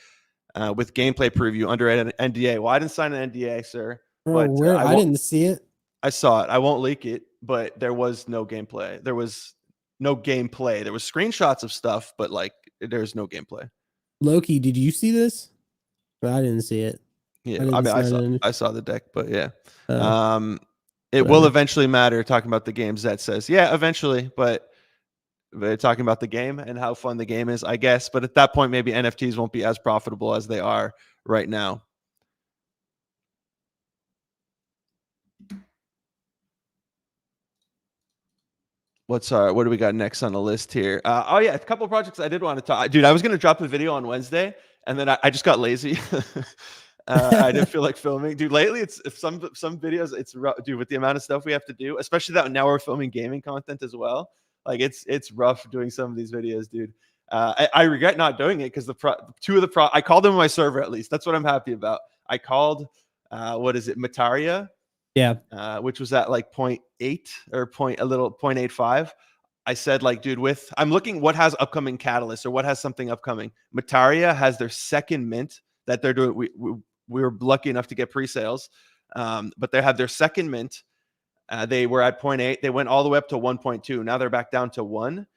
Speaker 1: with gameplay preview under an NDA. Well, I didn't sign an NDA, sir,
Speaker 2: Oh,
Speaker 1: but
Speaker 2: where I didn't see it.
Speaker 1: I saw it. I won't leak it, but there was no gameplay. There was no gameplay. There was screenshots of stuff, but like there's no gameplay.
Speaker 2: Loki, did you see this? I didn't see it.
Speaker 1: Yeah,
Speaker 2: I
Speaker 1: I
Speaker 2: didn't
Speaker 1: mean,
Speaker 2: sign it.
Speaker 1: I saw the deck, but yeah.
Speaker 2: Oh,
Speaker 1: Um, it will
Speaker 2: whatever.
Speaker 1: eventually matter. Talking about the games, that says, yeah, eventually, but they're talking about the game and how fun the game is, I guess. But at that point, maybe NFTs won't be as profitable as they are right now. What do we got next on the list here? Oh yeah, a couple of projects I did want to talk. Dude, I was gonna drop a video on Wednesday, and then I just got lazy. I didn't feel like filming, dude. Lately, it's some videos. It's rough, dude, with the amount of stuff we have to do, especially that now we're filming gaming content as well. Like it's rough doing some of these videos, dude. I regret not doing it because I called them on my server at least. That's what I'm happy about. I called what is it, Mataria,
Speaker 2: Yeah.
Speaker 1: which was at like 0.8 or 0.85. I said, like, dude, I'm looking what has upcoming catalysts or what has something upcoming. Mataria has their second mint that they're doing. We were lucky enough to get pre-sales, but they had their second mint. They were at 0.8. They went all the way up to 1.2. Now they're back down to 1.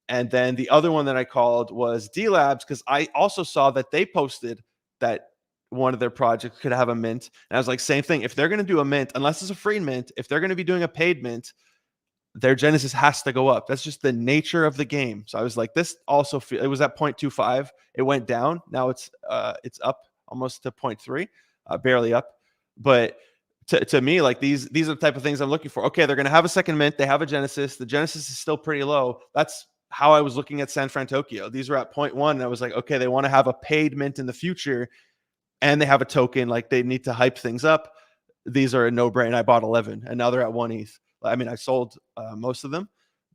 Speaker 1: And then the other one that I called was D Labs, because I also saw that they posted that one of their projects could have a mint. And I was like, same thing. If they're going to do a mint, unless it's a free mint, if they're going to be doing a paid mint, their Genesis has to go up. That's just the nature of the game. So I was like, this also it was at 0.25. It went down. Now it's up almost to 0.3, barely up. But to me, like these are the type of things I'm looking for. Okay, they're going to have a second mint. They have a Genesis. The Genesis is still pretty low. That's how I was looking at San Fran Tokyo. These were at 0.1. And I was like, okay, they want to have a paid mint in the future, and they have a token. Like they need to hype things up. These are a no-brainer. I bought 11, and now they're at 1 ETH. I mean, I sold most of them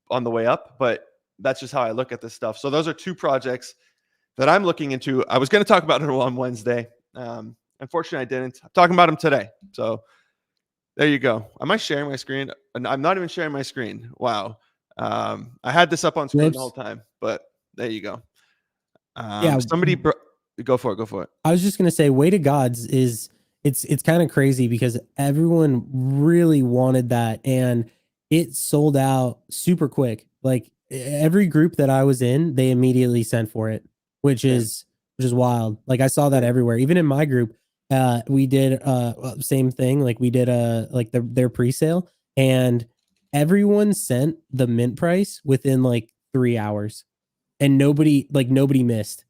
Speaker 1: on the way up, but that's just how I look at this stuff. So those are two projects that I'm looking into. I was going to talk about it on Wednesday. Unfortunately, I didn't. I'm talking about them today. So there you go. Am I sharing my screen? I'm not even sharing my screen. Wow. I had this up on screen the whole time, but there you go.
Speaker 2: Yeah.
Speaker 1: Go for it. Go for it.
Speaker 2: I was just gonna say, Way to Gods is it's kind of crazy because everyone really wanted that, and it sold out super quick. Like every group that I was in, they immediately sent for it, which is wild. Like I saw that everywhere, even in my group. We did same thing. Like we did their pre-sale, and everyone sent the mint price within like 3 hours, and nobody missed.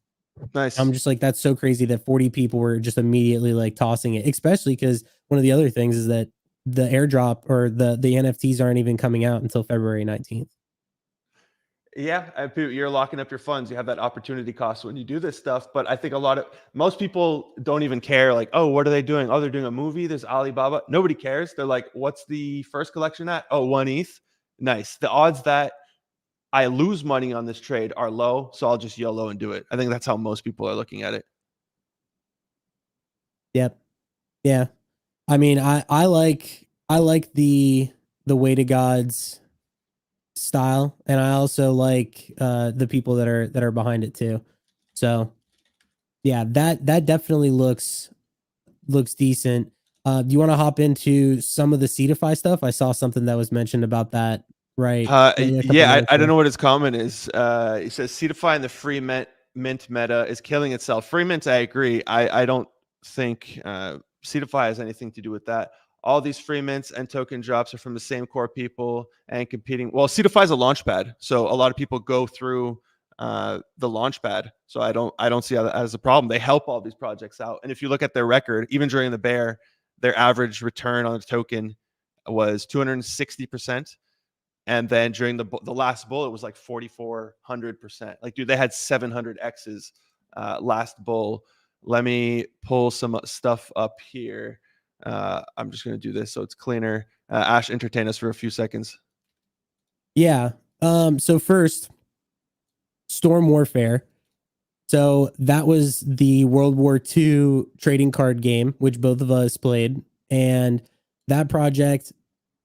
Speaker 1: Nice.
Speaker 2: I'm just like, that's so crazy that 40 people were just immediately like tossing it, especially because one of the other things is that the airdrop or the NFTs aren't even coming out until February 19th.
Speaker 1: Yeah, you're locking up your funds. You have that opportunity cost when you do this stuff. But I think most people don't even care. Like, oh, what are they doing? Oh, they're doing a movie. There's Alibaba. Nobody cares. They're like, what's the first collection at? Oh, 1 ETH. Nice. The odds that I lose money on this trade are low, so I'll just YOLO and do it. I think that's how most people are looking at it.
Speaker 2: Yep. Yeah. I mean, I like the Way to Gods style, and I also like the people that are behind it too. So yeah, that definitely looks decent. Do you want to hop into some of the Cetify stuff? I saw something that was mentioned about that, right?
Speaker 1: Yeah, I don't know what his comment is. He says Cetify and the free mint meta is killing itself. Free mint, I agree. I don't think Cetify has anything to do with that. All these free mints and token drops are from the same core people and competing. Well, Cetify is a launchpad, so a lot of people go through the launchpad. So I don't see that as a problem. They help all these projects out. And if you look at their record, even during the bear, their average return on a token was 260%. And then during the last bull, it was like 4,400%. Like, dude, they had 700 X's last bull. Let me pull some stuff up here. I'm just going to do this so it's cleaner. Ash, entertain us for a few seconds.
Speaker 2: Yeah. So first, Storm Warfare. So that was the World War II trading card game, which both of us played. And that project,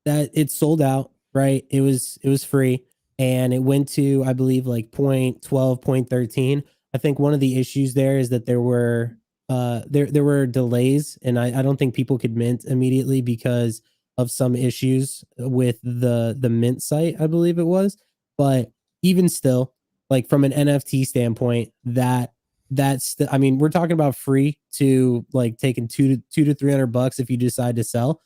Speaker 2: that it sold out, right? It was free, and it went to, I believe, like 0.12, 0.13. I think one of the issues there is that there were delays, and I don't think people could mint immediately because of some issues with the mint site, I believe it was. But even still, like from an NFT standpoint, I mean, we're talking about free to like taking $200 to $300 if you decide to sell.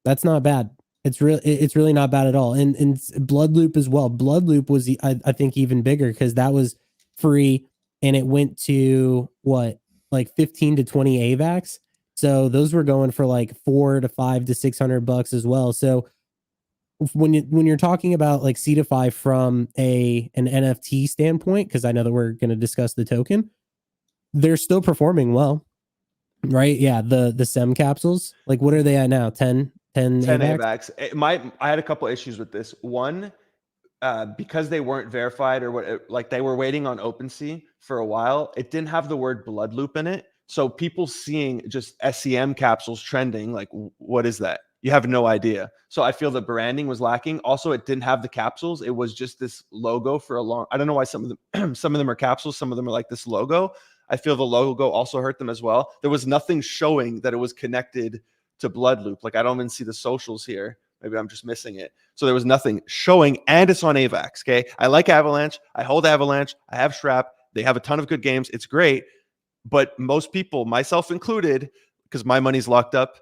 Speaker 2: That's not bad. It's really not bad at all. And Bloodloop as well. Bloodloop was I think even bigger because that was free, and it went to what, like 15 to 20 AVAX. So those were going for like $400 to $500 to $600 as well. So when you're talking about like Cetify from an NFT standpoint, because I know that we're going to discuss the token, they're still performing well, right? Yeah, the SEM capsules, like what are they at now? 10 AVAX?
Speaker 1: I had a couple issues with this. One, because they weren't verified or what, like they were waiting on OpenSea for a while. It didn't have the word blood loop in it. So people seeing just SEM capsules trending, like, what is that? you have no idea. So I feel the branding was lacking. Also, it didn't have the capsules. It was just this logo for a long. I don't know why some of them some of them are capsules, some of them are like this logo. I feel the logo also hurt them as well. There was nothing showing that it was connected to Bloodloop. Like I don't even see the socials here. Maybe I'm just missing it. So there was nothing showing, and it's on AVAX. Okay, I like Avalanche. I hold Avalanche. I have Strap. They have a ton of good games. It's great, but most people, myself included, because my money's locked up,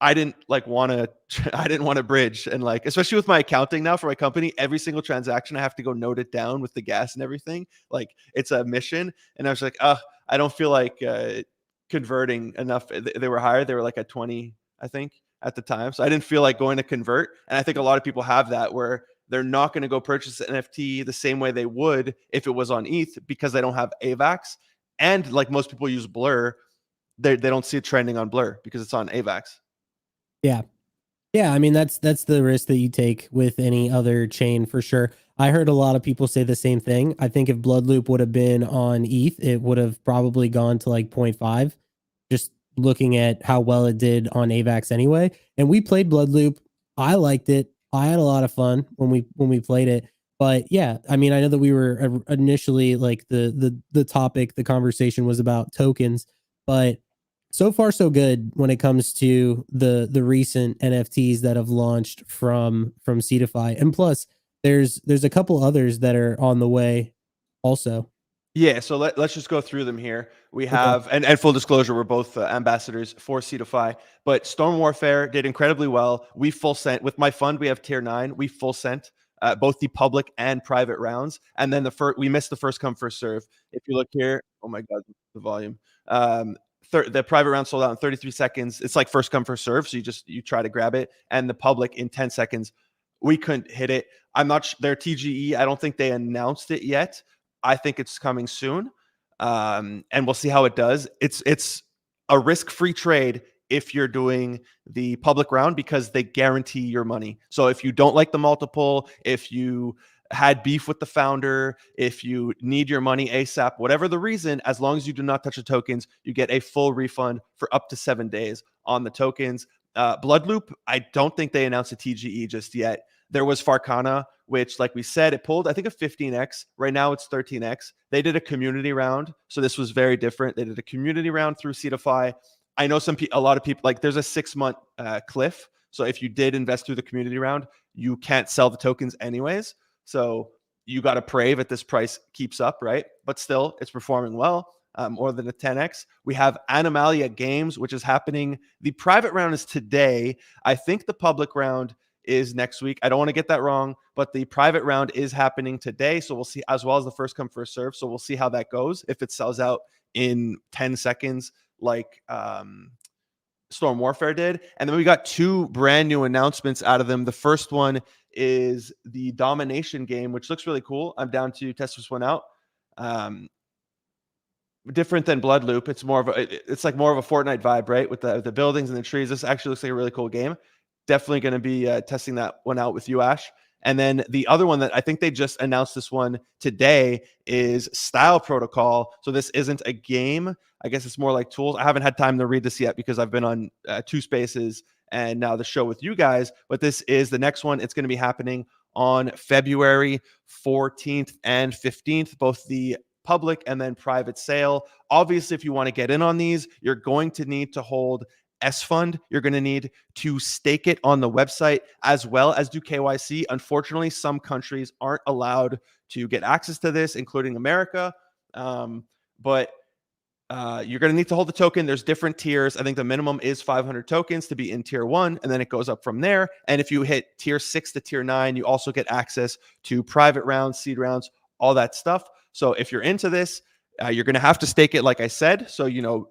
Speaker 1: I didn't like want to. I didn't want to bridge, and like especially with my accounting now for my company, every single transaction I have to go note it down with the gas and everything. Like it's a mission, and I was like, I don't feel like converting enough. They were higher. They were like at 20, I think, at the time. So I didn't feel like going to convert. And I think a lot of people have that where they're not going to go purchase an NFT the same way they would if it was on ETH because they don't have AVAX. And like most people use Blur, they don't see it trending on Blur because it's on AVAX.
Speaker 2: Yeah. Yeah, I mean that's the risk that you take with any other chain for sure. I heard a lot of people say the same thing. I think if Bloodloop would have been on ETH, it would have probably gone to like zero point 0.5, just looking at how well it did on AVAX anyway. And we played Bloodloop. I liked it. I had a lot of fun when we played it. But yeah, I mean, I know that we were initially like the topic, the conversation was about tokens, but so far so good when it comes to the recent NFTs that have launched from Cetify. And plus there's a couple others that are on the way also.
Speaker 1: Yeah, so let's just go through them here. We
Speaker 2: Okay.
Speaker 1: have, and full disclosure, we're both ambassadors for Cetify, but Storm Warfare did incredibly well. We full sent, with my fund, we have tier 9. We full sent both the public and private rounds. And then we missed the first come, first serve. If you look here, oh my God, the volume. The private round sold out in 33 seconds. It's like first come, first serve. So you try to grab it. And the public in 10 seconds, we couldn't hit it. I'm not their TGE. I don't think they announced it yet. I think it's coming soon, and we'll see how it does. It's a risk-free trade if you're doing the public round because they guarantee your money. So if you don't like the multiple, if you had beef with the founder, if you need your money ASAP, whatever the reason, as long as you do not touch the tokens, you get a full refund for up to 7 days on the tokens. Bloodloop, I don't think they announced a TGE just yet. There was Farcana, which, like we said, it pulled, I think, a 15x. Right now, it's 13x. They did a community round, so this was very different. They did a community round through Cetify. I know a lot of people, like there's a 6-month cliff. So if you did invest through the community round, you can't sell the tokens anyways. So you got to pray that this price keeps up, right? But still, it's performing well. More than a 10x. We have Animalia Games, which is happening. The private round is today. I think the public round is next week. I don't want to get that wrong, but the private round is happening today. So we'll see, as well as the first come, first serve. So we'll see how that goes. If it sells out in 10 seconds, like Storm Warfare did. And then we got 2 brand new announcements out of them. The first one is the Domination game, which looks really cool. I'm down to test this one out. Different than Bloodloop. It's like more of a Fortnite vibe, right? With the buildings and the trees. This actually looks like a really cool game. Definitely going to be testing that one out with you, Ash. And then the other one that I think they just announced this one today is Style Protocol. So this isn't a game. I guess it's more like tools. I haven't had time to read this yet because I've been on 2 spaces and now the show with you guys. But this is the next one. It's going to be happening on February 14th and 15th, both the public and then private sale. Obviously, if you want to get in on these, you're going to need to hold S Fund. You're going to need to stake it on the website as well as do KYC. Unfortunately, some countries aren't allowed to get access to this, including America. But you're going to need to hold the token. There's different tiers. I think the minimum is 500 tokens to be in tier 1, and then it goes up from there. And if you hit tier 6 to tier 9, you also get access to private rounds, seed rounds, all that stuff. So if you're into this, you're going to have to stake it, like I said. So,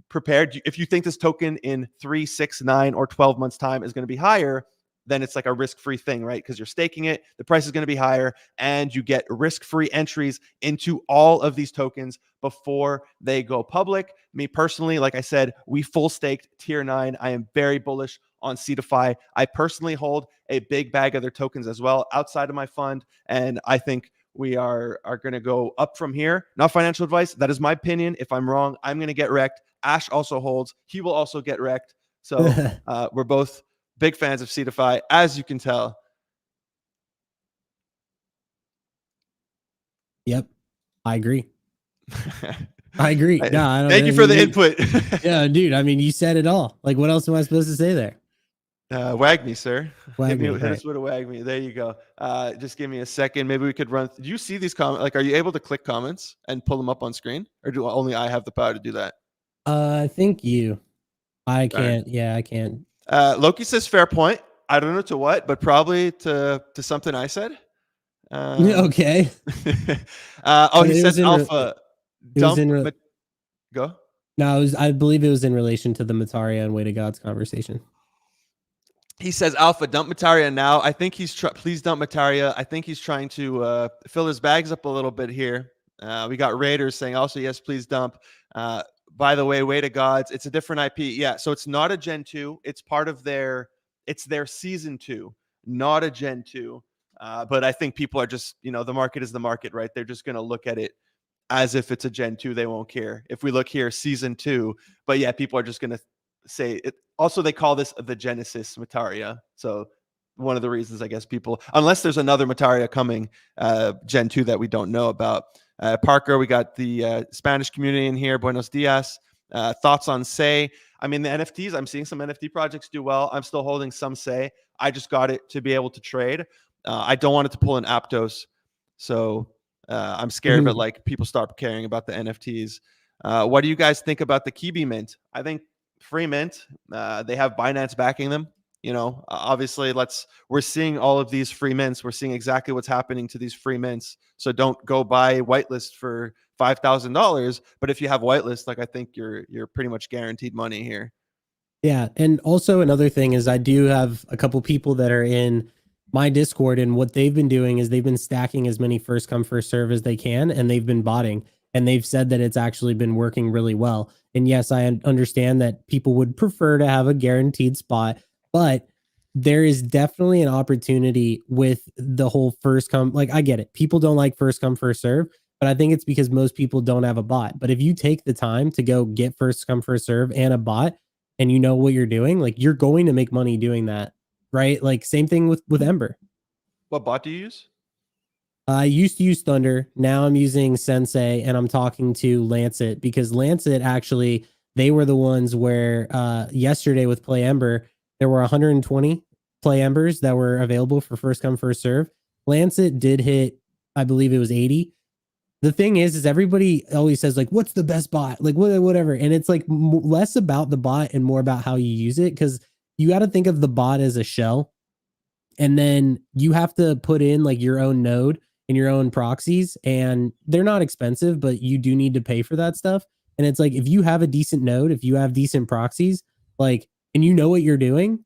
Speaker 1: prepared. If you think this token in 3, 6, 9, or 12 months time is going to be higher, then it's like a risk-free thing, right? Because you're staking it, the price is going to be higher, and you get risk-free entries into all of these tokens before they go public. Me personally, like I said, we full staked tier 9. I am very bullish on Cetify. I personally hold a big bag of their tokens as well outside of my fund, and I think we are going to go up from here. Not financial advice. That is my opinion. If I'm wrong, I'm going to get wrecked. Ash also holds. He will also get wrecked. So we're both Big fans of Cetify, as you can tell.
Speaker 2: Yep, I agree. I agree. No, I don't.
Speaker 1: Thank you
Speaker 2: I
Speaker 1: for
Speaker 2: mean,
Speaker 1: the input.
Speaker 2: yeah, dude. I mean, you said it all. Like, what else am I supposed to say there?
Speaker 1: Wag me, sir.
Speaker 2: Wag me,
Speaker 1: Hit
Speaker 2: right?
Speaker 1: us with a wag me. There you go. Just give me a second. Maybe we could run. Do you see these comments? Like, are you able to click comments and pull them up on screen, or do only I have the power to do that?
Speaker 2: I think you. I
Speaker 1: Darn.
Speaker 2: can't. Yeah, I can't.
Speaker 1: Loki says fair point. I don't know to what, but probably to something I said.
Speaker 2: Okay.
Speaker 1: Oh, he
Speaker 2: It was
Speaker 1: says
Speaker 2: in.
Speaker 1: alpha
Speaker 2: It was
Speaker 1: dump.
Speaker 2: in.
Speaker 1: Go.
Speaker 2: No, it was. I believe it was in relation to the Mataria and Way to God's conversation.
Speaker 1: He says alpha dump Mataria now. I think he's please dump Mataria. I think he's trying to fill his bags up a little bit here. We got Raiders saying also yes, please dump. By the way, Way to Gods, it's a different IP. Yeah, so it's not a Gen 2. It's part of it's their season 2, not a Gen 2. But I think people are just, the market is the market, right? They're just going to look at it as if it's a Gen 2. They won't care. If we look here, season 2. But yeah, people are just going to say it. Also, they call this the Genesis Mataria. So one of the reasons, I guess, people, unless there's another Mataria coming, Gen 2 that we don't know about. Parker, we got the Spanish community in here. Buenos dias. Thoughts on Say? I mean, the NFTs, I'm seeing some NFT projects do well. I'm still holding some Say. I just got it to be able to trade. I don't want it to pull in Aptos. So I'm scared that like people start caring about the NFTs. What do you guys think about the Kibi mint? I think free mint. They have Binance backing them. Obviously, we're seeing all of these free mints. We're seeing exactly what's happening to these free mints. So don't go buy whitelist for $5,000. But if you have whitelist, like I think you're pretty much guaranteed money here.
Speaker 2: Yeah, and also another thing is I do have a couple people that are in my Discord, and what they've been doing is they've been stacking as many first come first serve as they can, and they've been botting, and they've said that it's actually been working really well. And yes, I understand that people would prefer to have a guaranteed spot, but there is definitely an opportunity with the whole first come. Like, I get it, people don't like first come first serve, but I think it's because most people don't have a bot. But if you take the time to go get first come first serve and a bot, and you know what you're doing, like you're going to make money doing that, right? Like same thing with Ember.
Speaker 1: What bot do you use?
Speaker 2: I used to use Thunder. Now I'm using Sensei, and I'm talking to Lancet, because Lancet actually, they were the ones where yesterday with Play Ember, there were 120 Play Embers that were available for first come first serve. Lancet did hit, I believe it was 80. The thing is everybody always says like, what's the best bot? Like whatever. And it's like less about the bot and more about how you use it. Cause you got to think of the bot as a shell. And then you have to put in like your own node and your own proxies, and they're not expensive, but you do need to pay for that stuff. And it's like, if you have a decent node, if you have decent proxies, like, and you know what you're doing,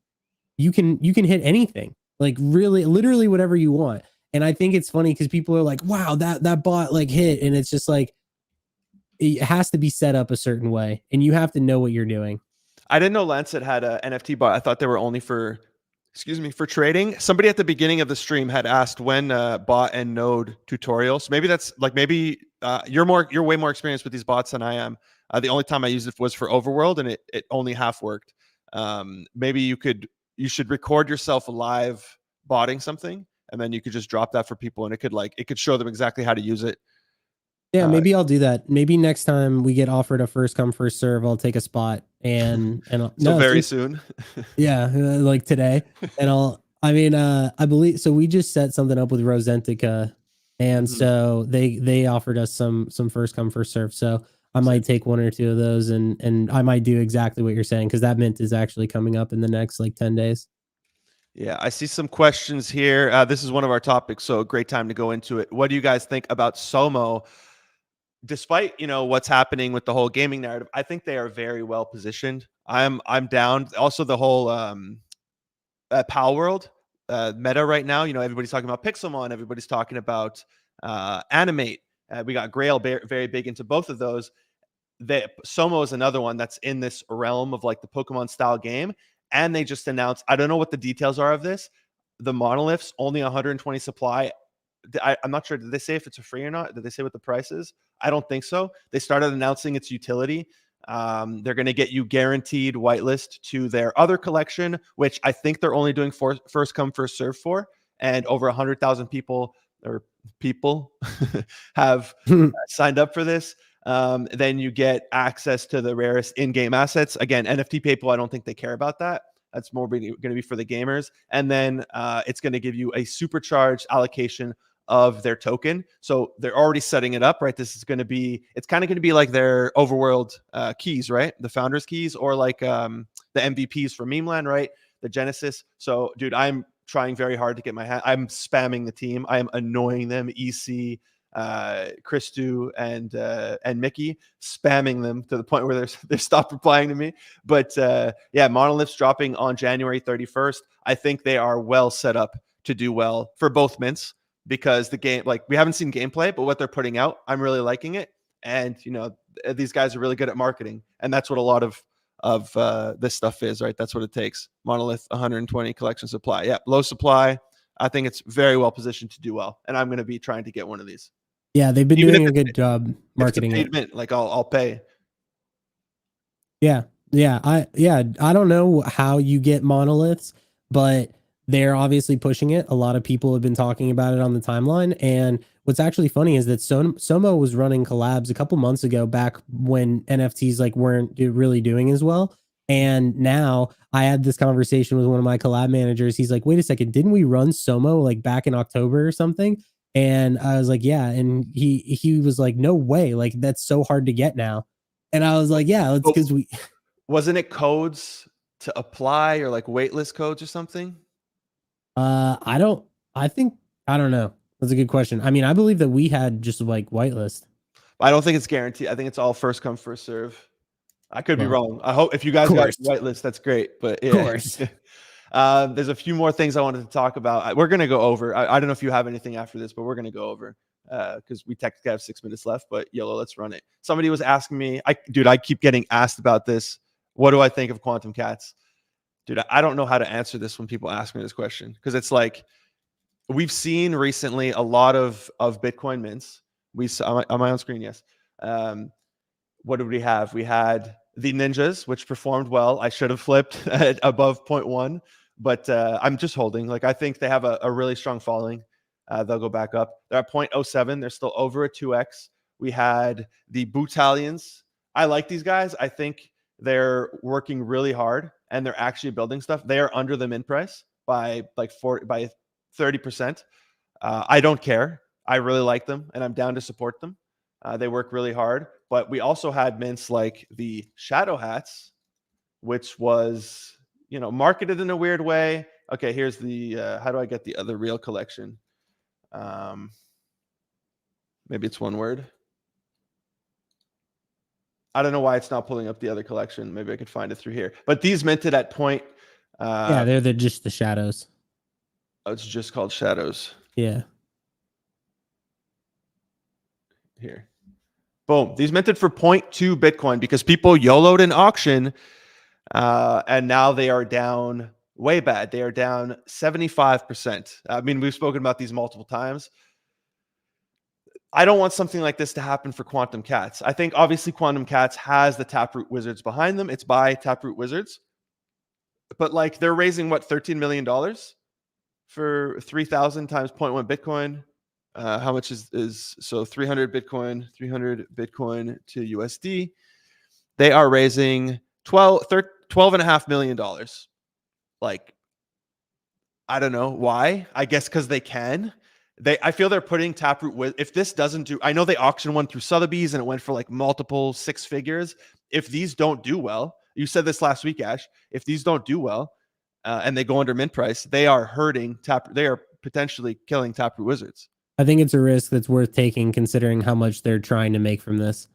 Speaker 2: you can hit anything, like really, literally whatever you want. And I think it's funny because people are like, wow, that bot like hit. And it's just like, it has to be set up a certain way, and you have to know what you're doing.
Speaker 1: I didn't know Lancet had a NFT bot. I thought they were only for trading. Somebody at the beginning of the stream had asked when bot and node tutorial. So maybe that's like, you're way more experienced with these bots than I am. The only time I used it was for Overworld, and it only half worked. Maybe you should record yourself live botting something, and then you could just drop that for people, and it could show them exactly how to use it.
Speaker 2: Yeah, maybe I'll do that. Maybe next time we get offered a first come first serve, I'll take a spot and
Speaker 1: so
Speaker 2: no,
Speaker 1: very soon.
Speaker 2: Yeah, like today. And I believe so. We just set something up with Rosentica, and so they offered us some first come first serve. So I might take one or two of those, and I might do exactly what you're saying, because that mint is actually coming up in the next like 10 days.
Speaker 1: Yeah, I see some questions here. This is one of our topics, so a great time to go into it. What do you guys think about SOMO? Despite what's happening with the whole gaming narrative, I think they are very well positioned. I'm down. Also, the whole Pal World meta right now. Everybody's talking about Pixelmon. Everybody's talking about Animate. We got Grail very big into both of those. Somo is another one that's in this realm of like the Pokemon style game. And they just announced, I don't know what the details are of this. The monoliths, only 120 supply. I'm not sure. Did they say if it's a free or not? Did they say what the price is? I don't think so. They started announcing its utility. They're going to get you guaranteed whitelist to their other collection, which I think they're only doing first come, first serve for. And over 100,000 people have signed up for this. Then you get access to the rarest in-game assets. Again, NFT people, I don't think they care about that. That's more going to be for the gamers. And then it's going to give you a supercharged allocation of their token. So they're already setting it up, right? This is going to be, it's kind of going to be like their overworld keys, right? The founders keys, or like the MVPs for Meme Land, right? The Genesis. So dude, I'm trying very hard to get my hand. I'm spamming the team. I am annoying them. EC, Christu, and Mickey, spamming them to the point where they're stopped replying to me. But yeah, Monolith's dropping on January 31st. I think they are well set up to do well for both mints, because the game, like, we haven't seen gameplay, but what they're putting out, I'm really liking it. And you know, these guys are really good at marketing, and that's what a lot of this stuff is, right? That's what it takes. Monolith 120 collection supply. Yeah, low supply. I think it's very well positioned to do well, and I'm going to be trying to get one of these.
Speaker 2: Yeah, they've been doing a good job marketing it.
Speaker 1: Mint, like I'll pay.
Speaker 2: Yeah, I don't know how you get monoliths, but they're obviously pushing it. A lot of people have been talking about it on the timeline. And what's actually funny is that Somo was running collabs a couple months ago, back when NFTs like weren't really doing as well. And now I had this conversation with one of my collab managers. He's like, wait a second, didn't we run Somo like back in October or something? And I was like, yeah. And he was like, no way. Like, that's so hard to get now. And I was like, yeah, it's because we
Speaker 1: wasn't it codes to apply, or like waitlist codes or something?
Speaker 2: I don't know. That's a good question. I mean, I believe that we had just like whitelist.
Speaker 1: I don't think it's guaranteed. I think it's all first come, first serve. I could be wrong. I hope if you guys got whitelist, that's great. But yeah. Of course. There's a few more things I wanted to talk about. We're going to go over. I don't know if you have anything after this, but we're going to go over because we technically have 6 minutes left. But YOLO, let's run it. Somebody was asking me, I keep getting asked about this. What do I think of quantum cats? Dude, I don't know how to answer this when people ask me this question, because it's like, we've seen recently a lot of Bitcoin mints. We saw on my own screen, yes. What did we have? We had the ninjas, which performed well. I should have flipped at above 0.1, but I'm just holding. Like, I think they have a really strong following. They'll go back up. They're at 0.07. They're still over a 2x. We had the Bootalians. I like these guys. I think they're working really hard, and they're actually building stuff. They are under the mint price by like 30%. I don't care. I really like them, and I'm down to support them. They work really hard. But we also had mints like the Shadow Hats, which was, you know, marketed in a weird way. Okay, here's the how do I get the other real collection? Maybe it's one word. I don't know why it's not pulling up the other collection. Maybe I could find it through here. But these minted at point.
Speaker 2: Yeah, they're just the shadows.
Speaker 1: Oh, it's just called Shadows.
Speaker 2: Yeah.
Speaker 1: Here. Boom. These minted for 0.2 Bitcoin because people YOLO'd an auction, and now they are down way bad. They are down 75%. I mean, we've spoken about these multiple times. I don't want something like this to happen for Quantum Cats. I think obviously Quantum Cats has the Taproot Wizards behind them. It's by Taproot Wizards. But like, they're raising what, $13 million for 3,000 times 0.1 Bitcoin. How much is so 300 Bitcoin to USD? They are raising $12.5 million. Like, I don't know why. I guess because they can. I feel they're putting Taproot with, if this doesn't do, I know they auctioned one through Sotheby's and it went for like multiple 6 figures. If these don't do well, you said this last week, Ash, if these don't do well and they go under mint price, they are hurting Taproot. They are potentially killing Taproot Wizards.
Speaker 2: I think it's a risk that's worth taking considering how much they're trying to make from this.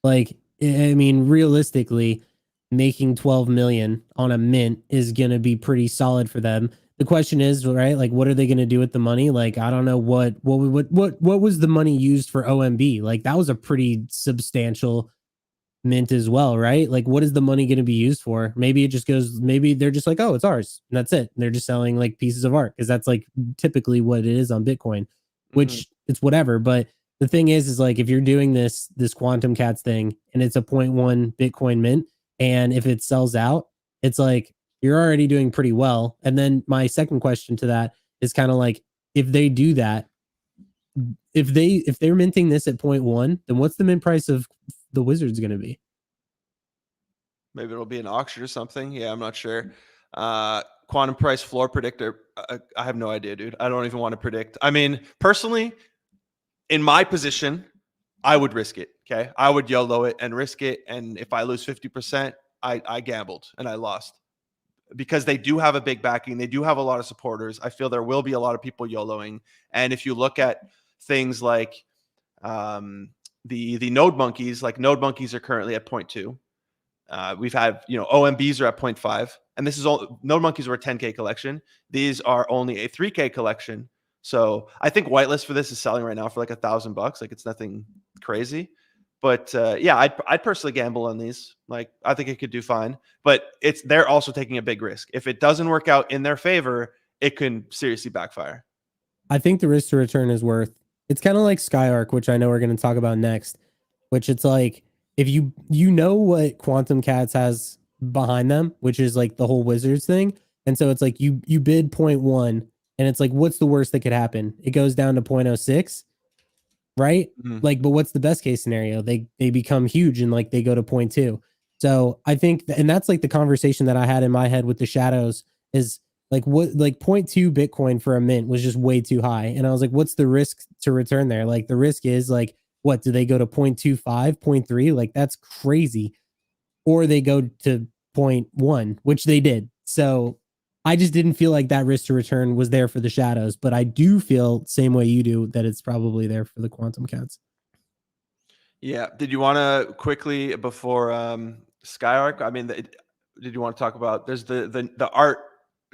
Speaker 2: Like, I mean, realistically, making 12 million on a mint is going to be pretty solid for them. The question is, right, like, what are they going to do with the money? Like, I don't know what was the money used for OMB? Like, that was a pretty substantial mint as well, right? Like, what is the money going to be used for? Maybe it just goes, maybe they're just like, oh, it's ours, and that's it. And they're just selling like pieces of art, because that's like typically what it is on Bitcoin, which it's whatever. But the thing is like if you're doing this quantum cats thing and it's a point 0.1 Bitcoin mint, and if it sells out, it's like you're already doing pretty well. And then my second question to that is kind of like, if they do that, if they're minting this at point 0.1, then what's the mint price of the Wizards going to be?
Speaker 1: Maybe it'll be an auction or something. Yeah, I'm not sure. Quantum price floor predictor. I have no idea, dude. I don't even want to predict. I mean, personally, in my position, I would risk it. Okay. I would YOLO it and risk it. And if I lose 50%, I gambled and I lost, because they do have a big backing. They do have a lot of supporters. I feel there will be a lot of people YOLOing. And if you look at things like the node monkeys, like node monkeys are currently at 0.2. We've had, OMBs are at 0.5, and this is all node monkeys were a 10K collection. These are only a 3K collection. So I think whitelist for this is selling right now for like $1,000. Like it's nothing crazy, but yeah, I'd personally gamble on these. Like I think it could do fine, but they're also taking a big risk. If it doesn't work out in their favor, it can seriously backfire.
Speaker 2: I think the risk to return is worth. It's kind of like Skyark, which I know we're going to talk about next, which it's like if you know what Quantum Cats has behind them, which is like the whole Wizards thing. And so it's like you bid point 0.1 and it's like what's the worst that could happen? It goes down to 0.06, right?
Speaker 1: Mhm.
Speaker 2: Like, but what's the best case scenario? They become huge and like they go to 0.2. So I think and that's like the conversation that I had in my head with the shadows is like what like 0.2 Bitcoin for a mint was just way too high. And I was like, what's the risk to return there? Like the risk is like, what do they go to 0.25, 0.3? Like that's crazy. Or they go to 0.1, which they did. So I just didn't feel like that risk to return was there for the shadows, but I do feel same way you do that it's probably there for the quantum cats.
Speaker 1: Yeah. Did you want to quickly before Skyark? I mean, did you want to talk about? There's the art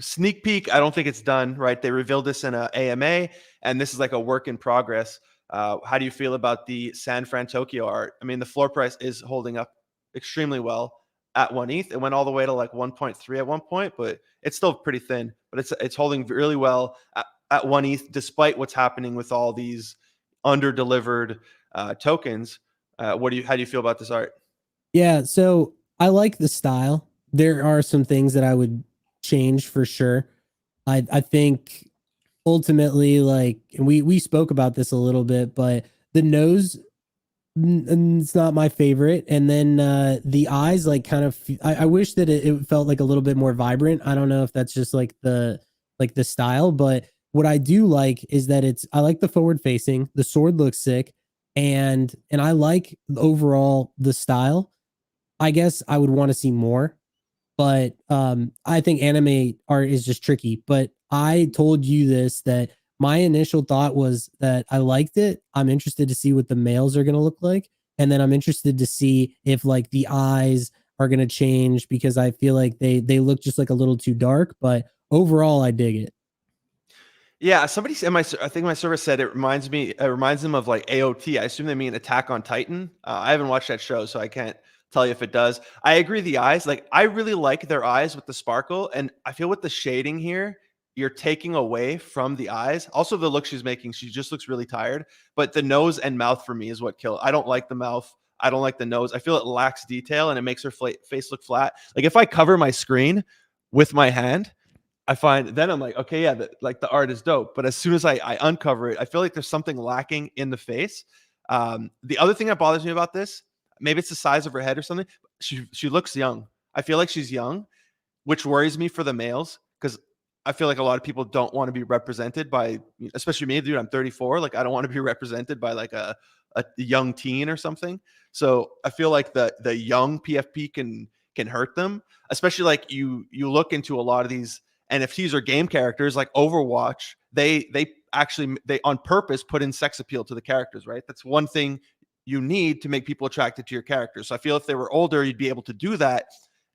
Speaker 1: sneak peek. I don't think it's done right. They revealed this in a AMA, and this is like a work in progress. How do you feel about the San Fran Tokyo art? I mean, the floor price is holding up extremely well at 1 ETH. It went all the way to like 1.3 at one point, but it's still pretty thin. But it's holding really well at 1 ETH, despite what's happening with all these under delivered tokens. How do you feel about this art?
Speaker 2: Yeah, so I like the style. There are some things that I would change for sure. I think ultimately like and we spoke about this a little bit, but the nose it's not my favorite. And then the eyes like kind of I wish that it felt like a little bit more vibrant. I don't know if that's just like the style, but what I do like is that I like the forward facing. The sword looks sick, and I like overall the style. I guess I would want to see more, but I think anime art is just tricky. But I told you this that my initial thought was that I liked it. I'm interested to see what the males are going to look like, and then I'm interested to see if like the eyes are going to change because I feel like they look just like a little too dark. But overall, I dig it.
Speaker 1: Yeah, somebody said I think my server said it reminds them of like AOT. I assume they mean Attack on Titan. I haven't watched that show, so I can't tell you if it does. I agree. The eyes, like I really like their eyes with the sparkle, and I feel with the shading here, you're taking away from the eyes. Also, the look she's making, she just looks really tired. But the nose and mouth for me is what kill. I don't like the mouth. I don't like the nose. I feel it lacks detail, and it makes her face look flat. Like if I cover my screen with my hand, I find then I'm like, okay, yeah, like the art is dope. But as soon as I uncover it, I feel like there's something lacking in the face. The other thing that bothers me about this, maybe it's the size of her head or something. She looks young. I feel like she's young, which worries me for the males because I feel like a lot of people don't want to be represented by, especially me, dude. I'm 34. Like I don't want to be represented by like a young teen or something. So I feel like the young PFP can hurt them, especially like you look into a lot of these NFTs or game characters like Overwatch. They on purpose put in sex appeal to the characters, right? That's one thing you need to make people attracted to your characters. So I feel if they were older, you'd be able to do that,